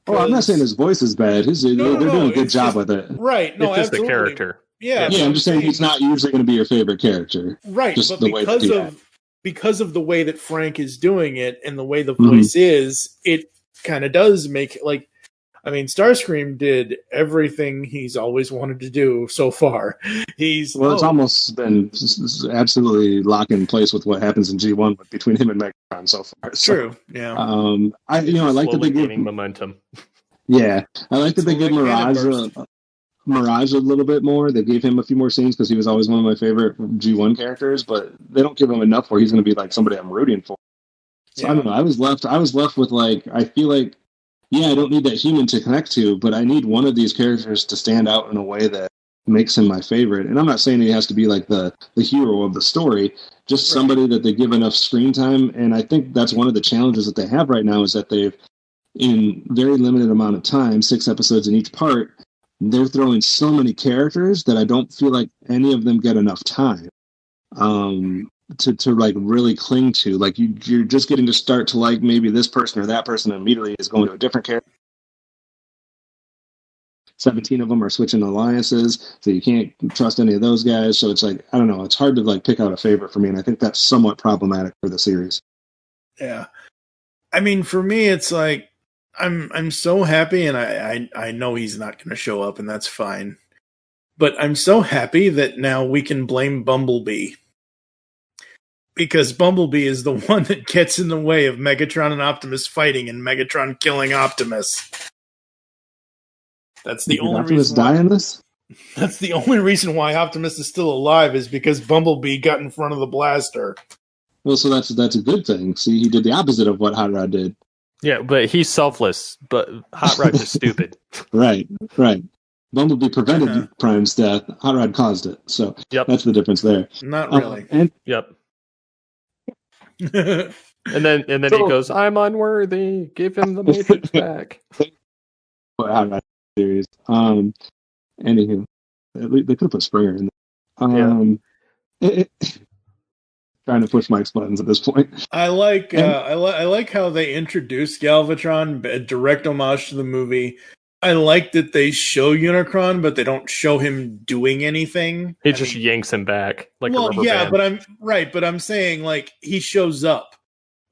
Speaker 4: Oh, I'm not saying his voice is bad. They're doing a good job with it.
Speaker 2: Right. No,
Speaker 3: it's just
Speaker 2: absolutely.
Speaker 3: the character.
Speaker 2: Yeah,
Speaker 4: I'm just saying he's not usually going to be your favorite character.
Speaker 2: Right,
Speaker 4: just
Speaker 2: but
Speaker 4: the
Speaker 2: because of the way that Frank is doing it and the way the voice is, it kind of does make it like, I mean, Starscream did everything he's always wanted to do so far. It's
Speaker 4: almost been absolutely locked in place with what happens in G1 between him and Megatron so far. So,
Speaker 2: true. Yeah.
Speaker 4: I like that they give
Speaker 3: momentum.
Speaker 4: Yeah, I like that they give Mirage a little bit more. They gave him a few more scenes because he was always one of my favorite G1 characters, but they don't give him enough where he's going to be like somebody I'm rooting for. So I don't know. I was left with like, I feel like, I don't need that human to connect to, but I need one of these characters to stand out in a way that makes him my favorite. And I'm not saying he has to be like the hero of the story, just somebody that they give enough screen time. And I think that's one of the challenges that they have right now is that they've, in very limited amount of time, 6 episodes in each part, they're throwing so many characters that I don't feel like any of them get enough time to like really cling to. Like you're just getting to start to like maybe this person or that person, and immediately is going to a different character. 17 of them are switching alliances, so you can't trust any of those guys. So it's like, I don't know, it's hard to like pick out a favorite for me, and I think that's somewhat problematic for the series.
Speaker 2: Yeah, I mean, for me, it's like I'm so happy, and I know he's not going to show up, and that's fine. But I'm so happy that now we can blame Bumblebee. Because Bumblebee is the one that gets in the way of Megatron and Optimus fighting and Megatron killing Optimus. That's the only reason
Speaker 4: die in this?
Speaker 2: That's the only reason why Optimus is still alive is because Bumblebee got in front of the blaster.
Speaker 4: Well, so that's a good thing. See, he did the opposite of what Hot Rod did.
Speaker 3: Yeah, but he's selfless, but Hot Rod is stupid.
Speaker 4: Right. Bumblebee prevented Prime's death. Hot Rod caused it. So that's the difference there.
Speaker 2: Not really.
Speaker 3: Yep. and then he goes, "I'm unworthy. Give him the Matrix back."
Speaker 4: Hot Rod series. Anywho, At least they could have put Springer in there. Trying to push Mike's buttons at this point.
Speaker 2: I like I like how they introduce Galvatron, a direct homage to the movie. I like that they show Unicron, but they don't show him doing anything.
Speaker 3: He just yanks him back like a rubber band.
Speaker 2: But I'm saying like he shows up,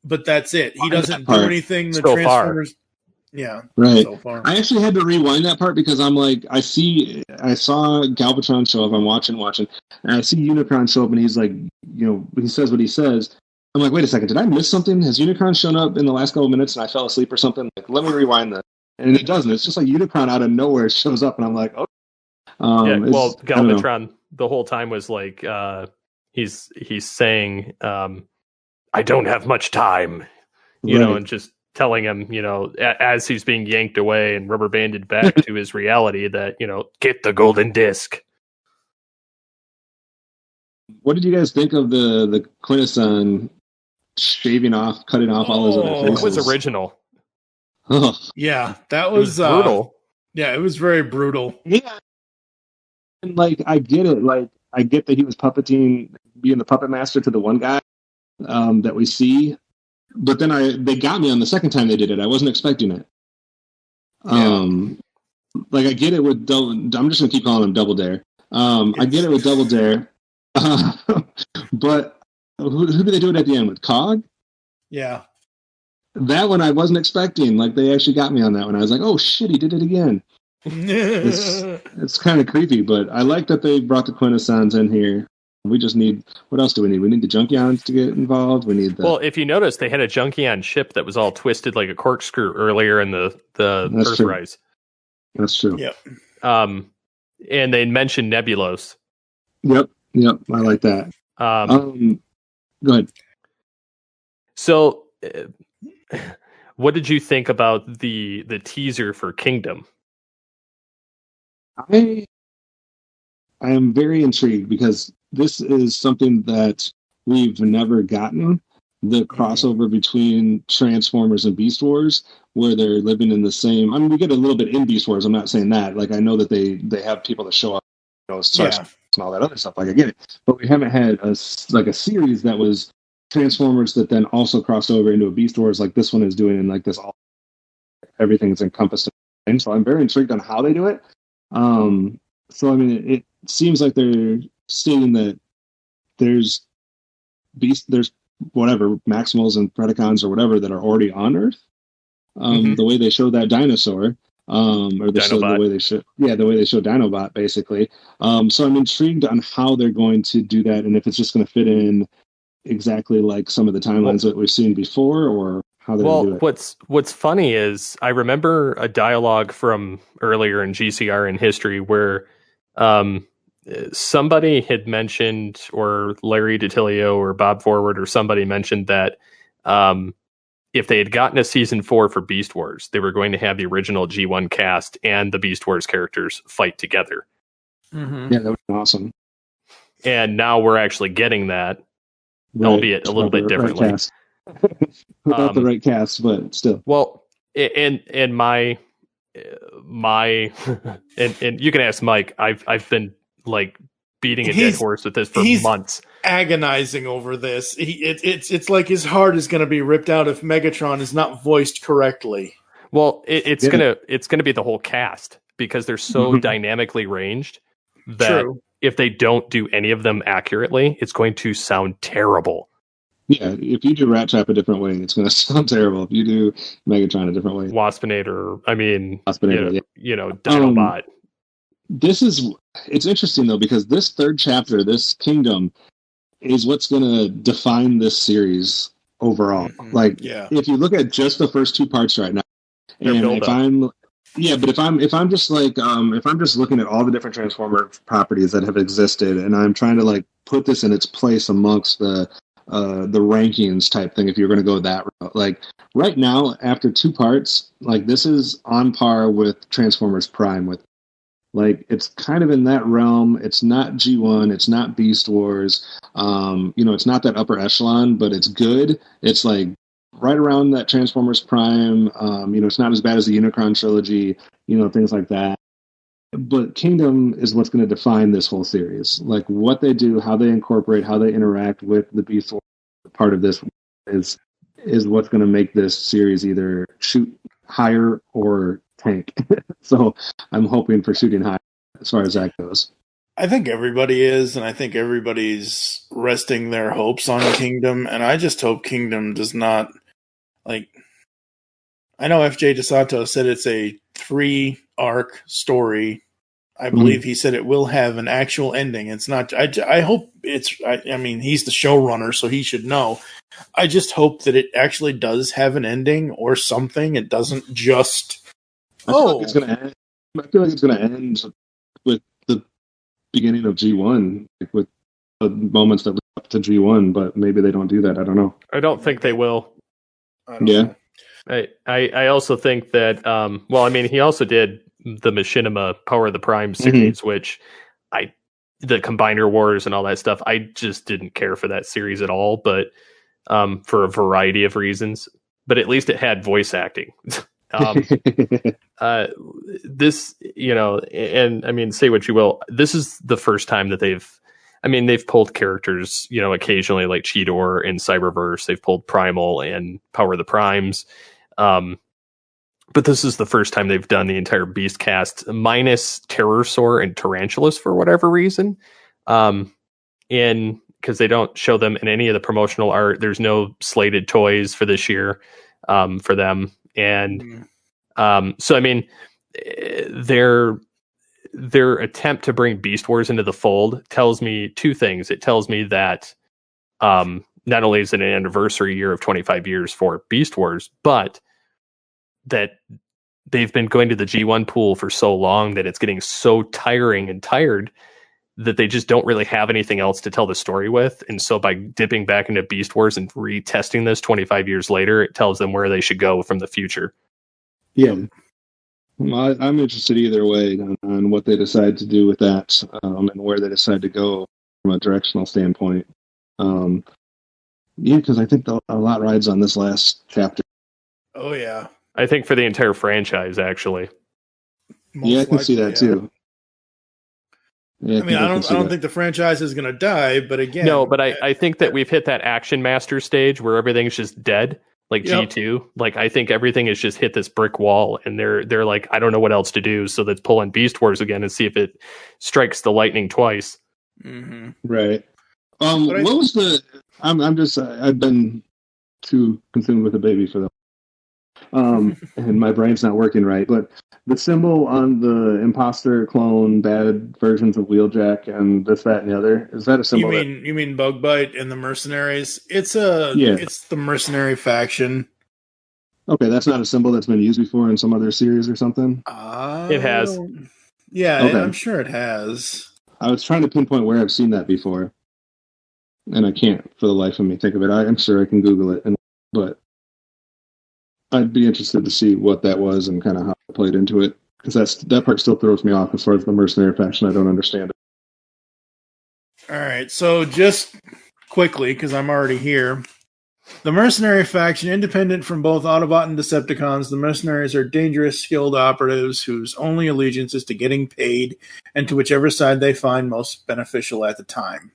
Speaker 2: but that's it. He doesn't do anything. The
Speaker 3: So
Speaker 2: Transformers,
Speaker 3: far.
Speaker 2: yeah,
Speaker 4: Right.
Speaker 2: So far.
Speaker 4: I actually had to rewind that part because I'm like, I saw Galvatron show up. I'm watching, and I see Unicron show up, and he's like, he says what he says. I'm like, wait a second, did I miss something? Has Unicron shown up in the last couple of minutes and I fell asleep or something? Like, let me rewind that. And it doesn't. It's just like Unicron out of nowhere shows up, and I'm like, oh.
Speaker 3: Galvatron the whole time was like, he's saying, I don't have much time, and just telling him, as he's being yanked away and rubber banded back to his reality that, get the golden disc.
Speaker 4: What did you guys think of the Quintesson cutting off all his other faces?
Speaker 3: It was original.
Speaker 4: Oh.
Speaker 2: Yeah, that was
Speaker 3: brutal.
Speaker 2: Yeah, it was very brutal.
Speaker 4: Yeah. And like, I get it. Like, I get that he was puppeting, being the puppet master to the one guy that we see. But then they got me on the second time they did it. I wasn't expecting it. Like, I get it with I'm just going to keep calling him Double Dare. I get it with Double Dare. But who did they do it at the end with? Cog?
Speaker 2: Yeah.
Speaker 4: That one I wasn't expecting. Like, they actually got me on that one. I was like, oh shit, he did it again. It's kind of creepy, but I like that they brought the Quintessons in here. We just need, what else do we need? We need the Junkions to get involved. We need
Speaker 3: Well, if you notice, they had a Junkion ship that was all twisted like a corkscrew earlier in the Earthrise.
Speaker 4: That's true.
Speaker 2: Yep.
Speaker 3: And they mentioned Nebulos.
Speaker 4: Yep. I like that. Go ahead.
Speaker 3: So, what did you think about the teaser for Kingdom?
Speaker 4: I am very intrigued because this is something that we've never gotten. The crossover between Transformers and Beast Wars, where they're living in the same. I mean, we get a little bit in Beast Wars. I'm not saying that. Like, I know that they have people that show up, and all that other stuff. Like, I get it, but we haven't had a series that was Transformers that then also crossed over into a Beast Wars like this one is doing, and like this everything's encompassed. And so I'm very intrigued on how they do it. So I mean, it seems like they're stating that there's whatever Maximals and Predacons or whatever that are already on Earth. The way they show that dinosaur, the way they show Dinobot, basically. So I'm intrigued on how they're going to do that, and if it's just going to fit in exactly like some of the timelines that we've seen before, or how they're going to do it.
Speaker 3: What's funny is I remember a dialogue from earlier in GCRN history where somebody had mentioned, or Larry DiTilio or Bob Forward or somebody mentioned that if they had gotten a season 4 for Beast Wars, they were going to have the original G1 cast and the Beast Wars characters fight together.
Speaker 4: Mm-hmm. Yeah, that would be awesome.
Speaker 3: And now we're actually getting that, albeit a little bit differently.
Speaker 4: Without the right cast, but still.
Speaker 3: Well, and my and you can ask Mike. I've been like beating a dead horse with this for months.
Speaker 2: Agonizing over this. It's like his heart is going to be ripped out if Megatron is not voiced correctly.
Speaker 3: Well, it's gonna be the whole cast because they're so dynamically ranged that if they don't do any of them accurately, it's going to sound terrible.
Speaker 4: Yeah, if you do Rat Trap a different way, it's going to sound terrible. If you do Megatron a different way,
Speaker 3: Waspinator. I mean,
Speaker 4: Dinobot. It's interesting though, because this third chapter, this Kingdom, is what's going to define this series overall. If you look at just the first 2 parts right now, if I'm just looking at all the different Transformer properties that have existed, and I'm trying to like put this in its place amongst the rankings type thing, if you're going to go that route, like right now after 2 parts, like this is on par with Transformers Prime. With like, it's kind of in that realm. It's not G1, it's not Beast Wars, it's not that upper echelon, but it's good. It's like right around that Transformers Prime. It's not as bad as the Unicron trilogy, things like that. But Kingdom is what's going to define this whole series. Like what they do, how they incorporate, how they interact with the Beast Wars part of this is what's going to make this series either shoot higher or tank. So I'm hoping for shooting high as far as that goes.
Speaker 2: I think everybody is, and I think everybody's resting their hopes on Kingdom, and I just hope Kingdom does not, like, I know FJ DeSanto said it's a 3-arc story. I believe he said it will have an actual ending. It's not, I hope it's, I mean, he's the showrunner, so he should know. I just hope that it actually does have an ending or something. It doesn't just,
Speaker 4: I feel like it's going to end with the beginning of G1, like with the moments that lead up to G1, but maybe they don't do that. I don't know.
Speaker 3: I don't think they will.
Speaker 2: I don't know.
Speaker 3: I also think that, well, I mean, he also did the Machinima Power of the Prime series, which the Combiner Wars and all that stuff, I just didn't care for that series at all, but for a variety of reasons. But at least it had voice acting. This, you know, and I mean, say what you will, this is the first time that they've pulled characters, you know, occasionally like Cheetor in Cyberverse. They've pulled Primal and Power of the Primes. But this is the first time they've done the entire Beast cast minus Terrorsaur and Tarantulas for whatever reason. Because they don't show them in any of the promotional art. There's no slated toys for this year for them. And so, I mean, their attempt to bring Beast Wars into the fold tells me two things. It tells me that not only is it an anniversary year of 25 years for Beast Wars, but that they've been going to the G1 pool for so long that it's getting so tiring and tired that they just don't really have anything else to tell the story with. And so by dipping back into Beast Wars and retesting this 25 years later, it tells them where they should go from the future.
Speaker 4: Yeah. Well, I'm interested either way on what they decide to do with that and where they decide to go from a directional standpoint. Because I think a lot rides on this last chapter.
Speaker 2: Oh, yeah.
Speaker 3: I think for the entire franchise, actually.
Speaker 4: I can see that too. Yeah,
Speaker 2: I mean, I don't think the franchise is going to die, but again...
Speaker 3: No, but I think that we've hit that Action Master stage where everything's just dead, like G2. Like, I think everything has just hit this brick wall, and they're like, I don't know what else to do, so let's pull in Beast Wars again and see if it strikes the lightning twice.
Speaker 2: Mm-hmm.
Speaker 4: Right. What was the... I've been too consumed with a baby for that. And my brain's not working right, but the symbol on the imposter clone bad versions of Wheeljack and this, that, and the other, is that a symbol?
Speaker 2: You mean Bugbite and the Mercenaries? It's the Mercenary faction.
Speaker 4: Okay, that's not a symbol that's been used before in some other series or something?
Speaker 3: It has.
Speaker 2: Yeah,
Speaker 4: okay.
Speaker 2: I'm sure it has.
Speaker 4: I was trying to pinpoint where I've seen that before, and I can't for the life of me think of it. I'm sure I can Google it, but I'd be interested to see what that was and kind of how it played into it, because that part still throws me off as far as the Mercenary faction. I don't understand it.
Speaker 2: All right, so just quickly, because I'm already here, the Mercenary faction, independent from both Autobot and Decepticons, the Mercenaries are dangerous, skilled operatives whose only allegiance is to getting paid and to whichever side they find most beneficial at the time.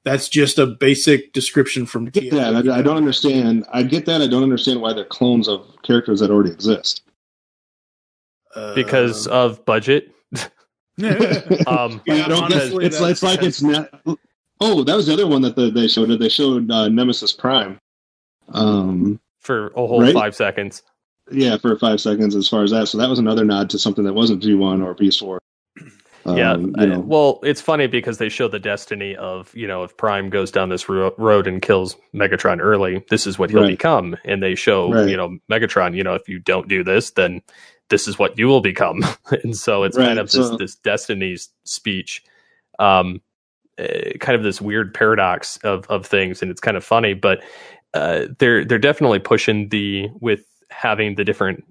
Speaker 2: That's just a basic description from the
Speaker 4: I get that. I don't understand. I get that. I don't understand why they're clones of characters that already exist.
Speaker 3: Because of budget.
Speaker 2: Honestly,
Speaker 4: it's like it's not. Oh, that was the other one that they showed. They showed Nemesis Prime.
Speaker 3: For a whole 5 seconds.
Speaker 4: Yeah, for 5 seconds as far as that. So that was another nod to something that wasn't G1 or Beast Wars.
Speaker 3: Well, it's funny because they show the destiny of, if Prime goes down this road and kills Megatron early, this is what he'll become. And they show, Megatron, if you don't do this, then this is what you will become. And so it's kind of this destiny speech, kind of this weird paradox of things. And it's kind of funny, but they're definitely pushing with having the different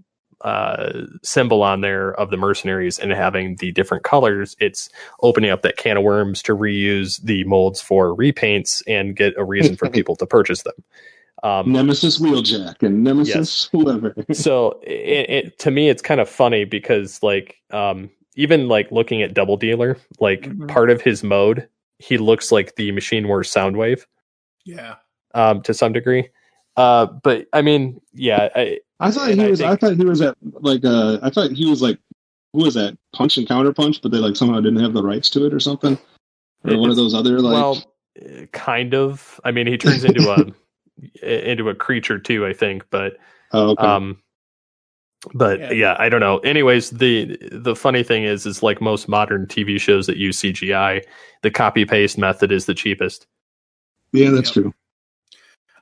Speaker 3: symbol on there of the Mercenaries and having the different colors. It's opening up that can of worms to reuse the molds for repaints and get a reason for people to purchase them.
Speaker 4: Nemesis Wheeljack and Nemesis whoever.
Speaker 3: So to me, it's kind of funny because even like looking at Double Dealer, like part of his mode, he looks like the Machine Wars Soundwave.
Speaker 2: Yeah.
Speaker 3: To some degree. But I mean, yeah.
Speaker 4: I thought he was at like I thought he was like, who was that? Punch and Counter Punch, but they like somehow didn't have the rights to it or something. Or one of those other like.
Speaker 3: Well, kind of. I mean, he turns into a creature too, I think. But
Speaker 4: okay.
Speaker 3: Yeah, I don't know. Anyways, the funny thing is like most modern TV shows that use CGI, the copy paste method is the cheapest.
Speaker 4: Yeah, that's true.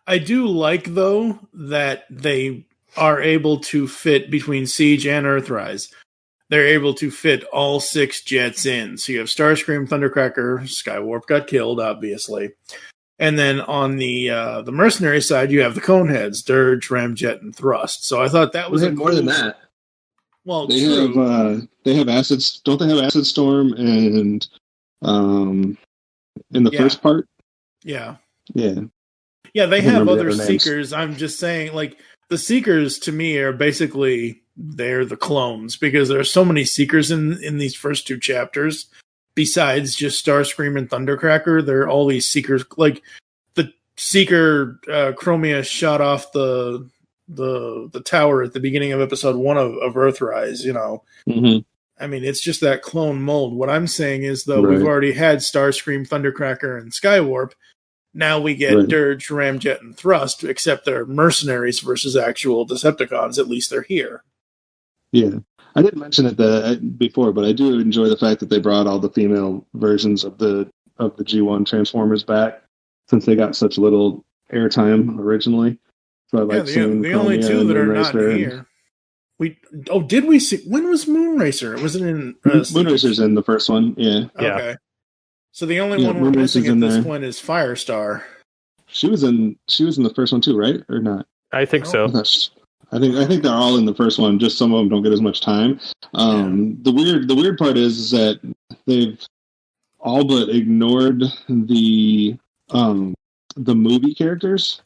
Speaker 2: I do like, though, that they are able to fit between Siege and Earthrise. They're able to fit all 6 jets in. So you have Starscream, Thundercracker, Skywarp got killed, obviously. And then on the Mercenary side, you have the Coneheads, Dirge, Ramjet, and Thrust. So I thought that was
Speaker 4: more than that.
Speaker 2: Well,
Speaker 4: they
Speaker 2: true.
Speaker 4: They have acids. Don't they have Acid Storm and in the first part?
Speaker 2: Yeah.
Speaker 4: Yeah.
Speaker 2: Yeah, they have other Seekers. I'm just saying, like, the Seekers to me are basically, they're the clones, because there are so many Seekers in these first 2 chapters. Besides just Starscream and Thundercracker, there are all these Seekers. Like, the Seeker Chromia shot off the tower at the beginning of episode 1 of Earthrise, you know.
Speaker 4: Mm-hmm.
Speaker 2: I mean, it's just that clone mold. What I'm saying is, though, we've already had Starscream, Thundercracker, and Skywarp. Now we get Dirge, Ramjet, and Thrust, except they're mercenaries versus actual Decepticons. At least they're here.
Speaker 4: Yeah. I didn't mention it before, but I do enjoy the fact that they brought all the female versions of the G1 Transformers back, since they got such little airtime originally. So I like seeing
Speaker 2: the only 2 that are not here. Did we see? When was Moonracer? Was it in
Speaker 4: Moonracer's in the first one? Yeah.
Speaker 2: Okay. So the only one we're missing at this point is Firestar.
Speaker 4: She was in the first one too, right? Or not?
Speaker 3: I think so.
Speaker 4: I think they're all in the first one. Just some of them don't get as much time. The weird part is that they've all but ignored the movie characters,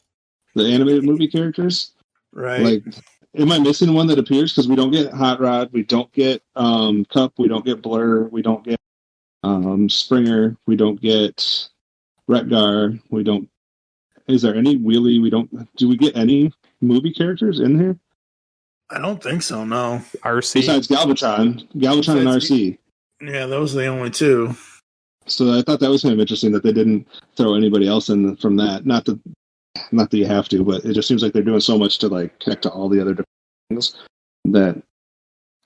Speaker 4: the animated movie characters.
Speaker 2: Right.
Speaker 4: Like, am I missing one that appears? Because we don't get Hot Rod, we don't get Cup, we don't get Blur, we don't get Springer, we don't get Retgar, we don't. Is there any Wheelie? Do we get any movie characters in here?
Speaker 2: I don't think so. No.
Speaker 3: RC
Speaker 4: besides Galvatron and RC.
Speaker 2: Yeah, those are the only 2.
Speaker 4: So I thought that was kind of interesting that they didn't throw anybody else in from that. Not that you have to, but it just seems like they're doing so much to like connect to all the other things that.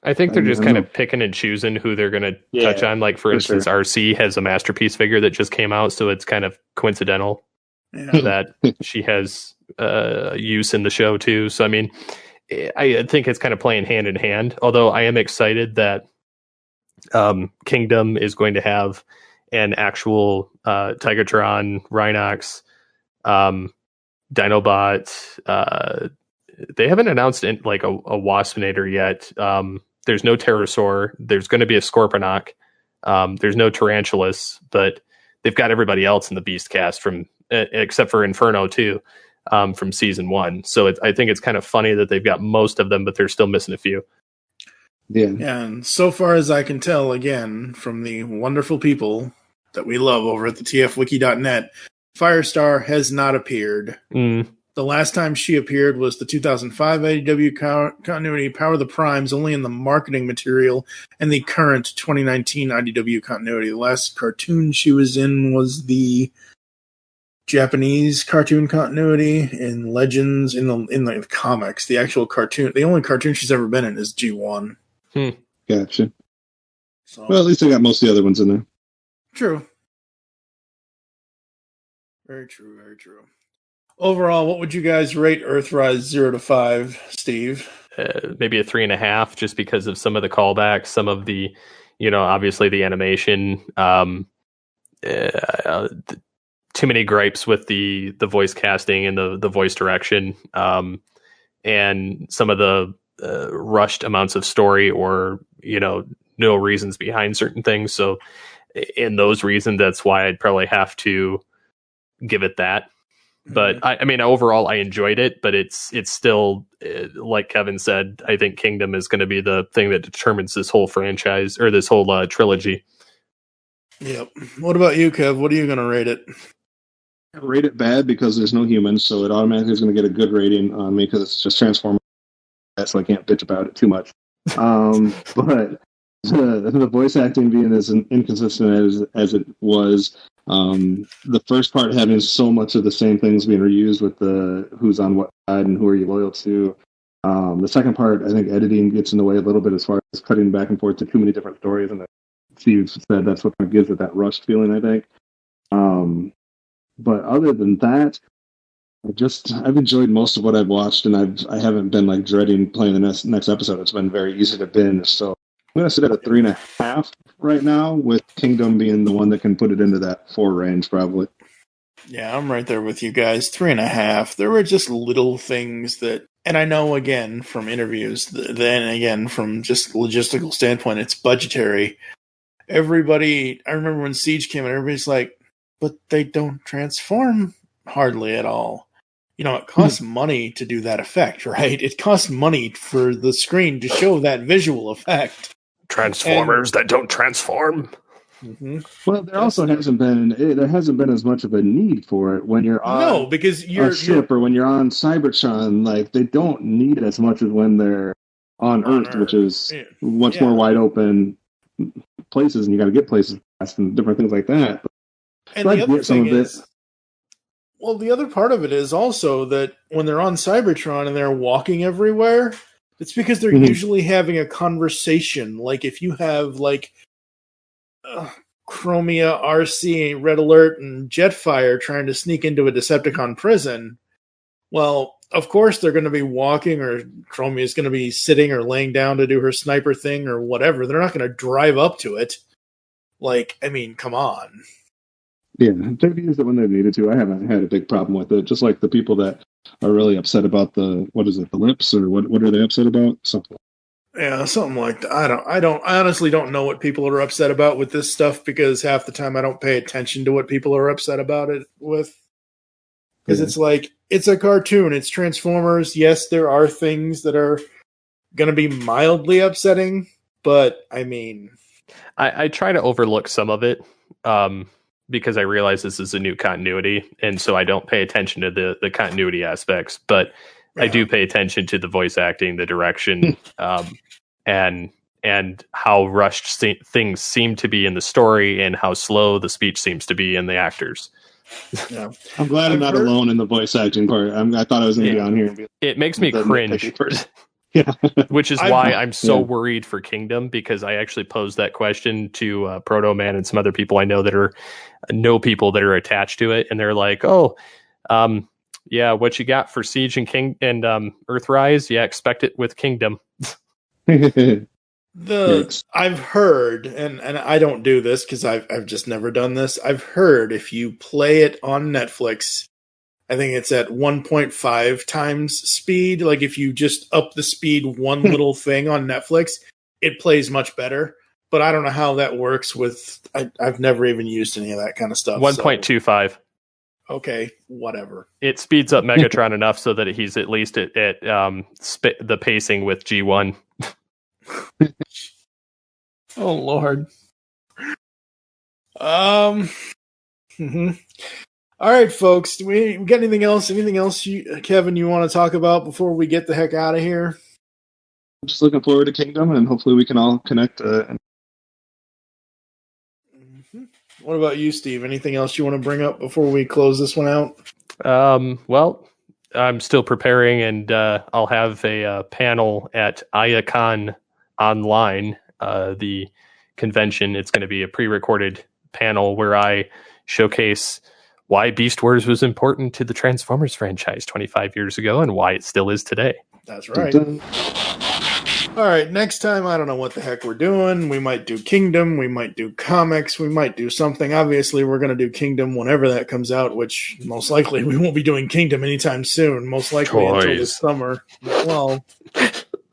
Speaker 3: I think they're just kind of picking and choosing who they're going to touch on. Like, for instance, RC has a Masterpiece figure that just came out, so it's kind of coincidental that she has use in the show, too. So, I mean, I think it's kind of playing hand in hand, although I am excited that Kingdom is going to have an actual Tigatron, Rhinox, Dinobot. They haven't announced like a Waspinator yet. There's no Pterosaur. There's going to be a Scorponok. There's no Tarantulas, but they've got everybody else in the Beast cast from except for Inferno too, from season 1. So I think it's kind of funny that they've got most of them, but they're still missing a few.
Speaker 2: Yeah. And so far as I can tell, again, from the wonderful people that we love over at the tfwiki.net, Firestar has not appeared. The last time she appeared was the 2005 IDW continuity Power of the Primes, only in the marketing material, and the current 2019 IDW continuity. The last cartoon she was in was the Japanese cartoon continuity in Legends, in the comics. The actual cartoon, the only cartoon she's ever been in is G1.
Speaker 4: Gotcha.
Speaker 2: So,
Speaker 4: well, at least I got most of the other ones in there.
Speaker 2: True. Very true, very true. Overall, what would you guys rate Earthrise 0 to 5, Steve?
Speaker 3: Maybe a 3.5, just because of some of the callbacks, some of the, obviously the animation. Too many gripes with the voice casting and the voice direction, and some of the rushed amounts of story, or no reasons behind certain things. So, in those reasons, that's why I'd probably have to give it that. But I mean, overall, I enjoyed it, but it's still, like Kevin said, I think Kingdom is going to be the thing that determines this whole franchise or this whole trilogy.
Speaker 2: Yep. What about you, Kev? What are you going to rate it?
Speaker 4: I rate it bad because there's no humans, so it automatically is going to get a good rating on me because it's just Transformers, so I can't bitch about it too much. But the voice acting being as inconsistent as it was, the first part having so much of the same things being reused with the who's on what side and who are you loyal to. The second part, I think editing gets in the way a little bit as far as cutting back and forth to too many different stories, and Steve said that's what kind of gives it that rushed feeling, I think. But other than that, I've enjoyed most of what I've watched, and I haven't been like dreading playing the next episode. It's been very easy to binge. So I'm going to sit at a 3.5 right now, with Kingdom being the one that can put it into that 4 range probably.
Speaker 2: Yeah, I'm right there with you guys. 3.5. There were just little things that, and I know again from interviews, then again from just logistical standpoint, it's budgetary. Everybody, I remember when Siege came in, everybody's like, but they don't transform hardly at all. You know, it costs money to do that effect, right? It costs money for the screen to show that visual effect.
Speaker 1: Transformers that don't transform.
Speaker 2: Mm-hmm.
Speaker 4: Well, there also hasn't been as much of a need for it when you're on
Speaker 2: because
Speaker 4: a ship or when you're on Cybertron. Like, they don't need it as much as when they're on Earth, which is much more wide open places, and you got to get places fast and different things like that.
Speaker 2: And the other thing is, well, the other part of it is also that when they're on Cybertron and they're walking everywhere, it's because they're usually having a conversation. Like if you have like Chromia, RC, Red Alert, and Jetfire trying to sneak into a Decepticon prison, well, of course they're going to be walking, or Chromia is going to be sitting or laying down to do her sniper thing or whatever. They're not going to drive up to it. Like, I mean, come on.
Speaker 4: Yeah, they've used it when they've needed to. I haven't had a big problem with it. Just like the people that are really upset about the lips, or what are they upset about? Something.
Speaker 2: Yeah, something like that. I honestly don't know what people are upset about with this stuff, because half the time I don't pay attention to what people are upset about it with. Because it's like, it's a cartoon, it's Transformers. Yes, there are things that are going to be mildly upsetting, but I mean,
Speaker 3: I try to overlook some of it because I realize this is a new continuity, and so I don't pay attention to the continuity aspects, but I do pay attention to the voice acting, the direction, and how rushed things seem to be in the story, and how slow the speech seems to be in the actors.
Speaker 2: Yeah.
Speaker 4: I'm glad I'm not alone in the voice acting part. I thought I was going to be on here. And
Speaker 3: it makes me cringe.
Speaker 4: Yeah.
Speaker 3: Which is why I'm so worried for Kingdom, because I actually posed that question to Proto Man and some other people I know people that are attached to it, and they're like, yeah, what you got for Siege and Earthrise? Yeah, expect it with Kingdom.
Speaker 2: I've heard, and I don't do this because I've just never done this. I've heard if you play it on Netflix, I think it's at 1.5 times speed. Like if you just up the speed one little thing on Netflix, it plays much better. But I don't know how that works with. I've never even used any of that kind of stuff.
Speaker 3: 1.25.
Speaker 2: So. Okay, whatever.
Speaker 3: It speeds up Megatron enough so that he's at least at the pacing with G1.
Speaker 2: Oh Lord. All right, folks. Do we got anything else? Anything else, Kevin, you want to talk about before we get the heck out of here?
Speaker 4: I'm just looking forward to Kingdom, and hopefully we can all connect.
Speaker 2: What about you, Steve? Anything else you want to bring up before we close this one out?
Speaker 3: Well, I'm still preparing, and I'll have a panel at IACON Online, the convention. It's going to be a pre-recorded panel where I showcase why Beast Wars was important to the Transformers franchise 25 years ago and why it still is today.
Speaker 2: That's right. All right, next time, I don't know what the heck we're doing. We might do Kingdom, we might do comics, we might do something. Obviously, we're going to do Kingdom whenever that comes out, which most likely we won't be doing Kingdom anytime soon, most likely until this summer. Well,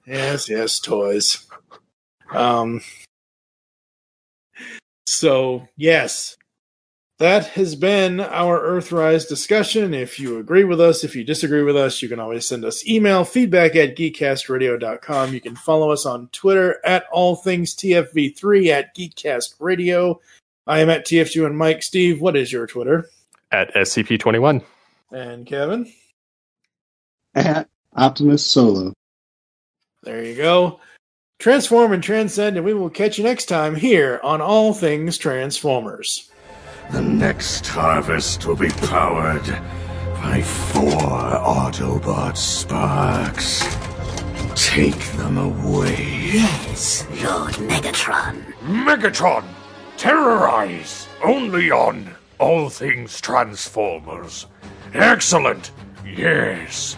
Speaker 2: yes, toys. So, yes, that has been our Earthrise discussion. If you agree with us, if you disagree with us, you can always send us email, feedback@geekcastradio.com. You can follow us on Twitter at allthingstfv3, at geekcastradio. I am at TFG and Mike. Steve, what is your Twitter?
Speaker 3: At SCP-21.
Speaker 2: And Kevin?
Speaker 4: At Optimus Solo.
Speaker 2: There you go. Transform and transcend, and we will catch you next time here on All Things Transformers.
Speaker 1: The next harvest will be powered by 4 Autobot sparks. Take them away.
Speaker 6: Yes, Lord Megatron.
Speaker 1: Megatron! Terrorize! Only on All Things Transformers. Excellent! Yes.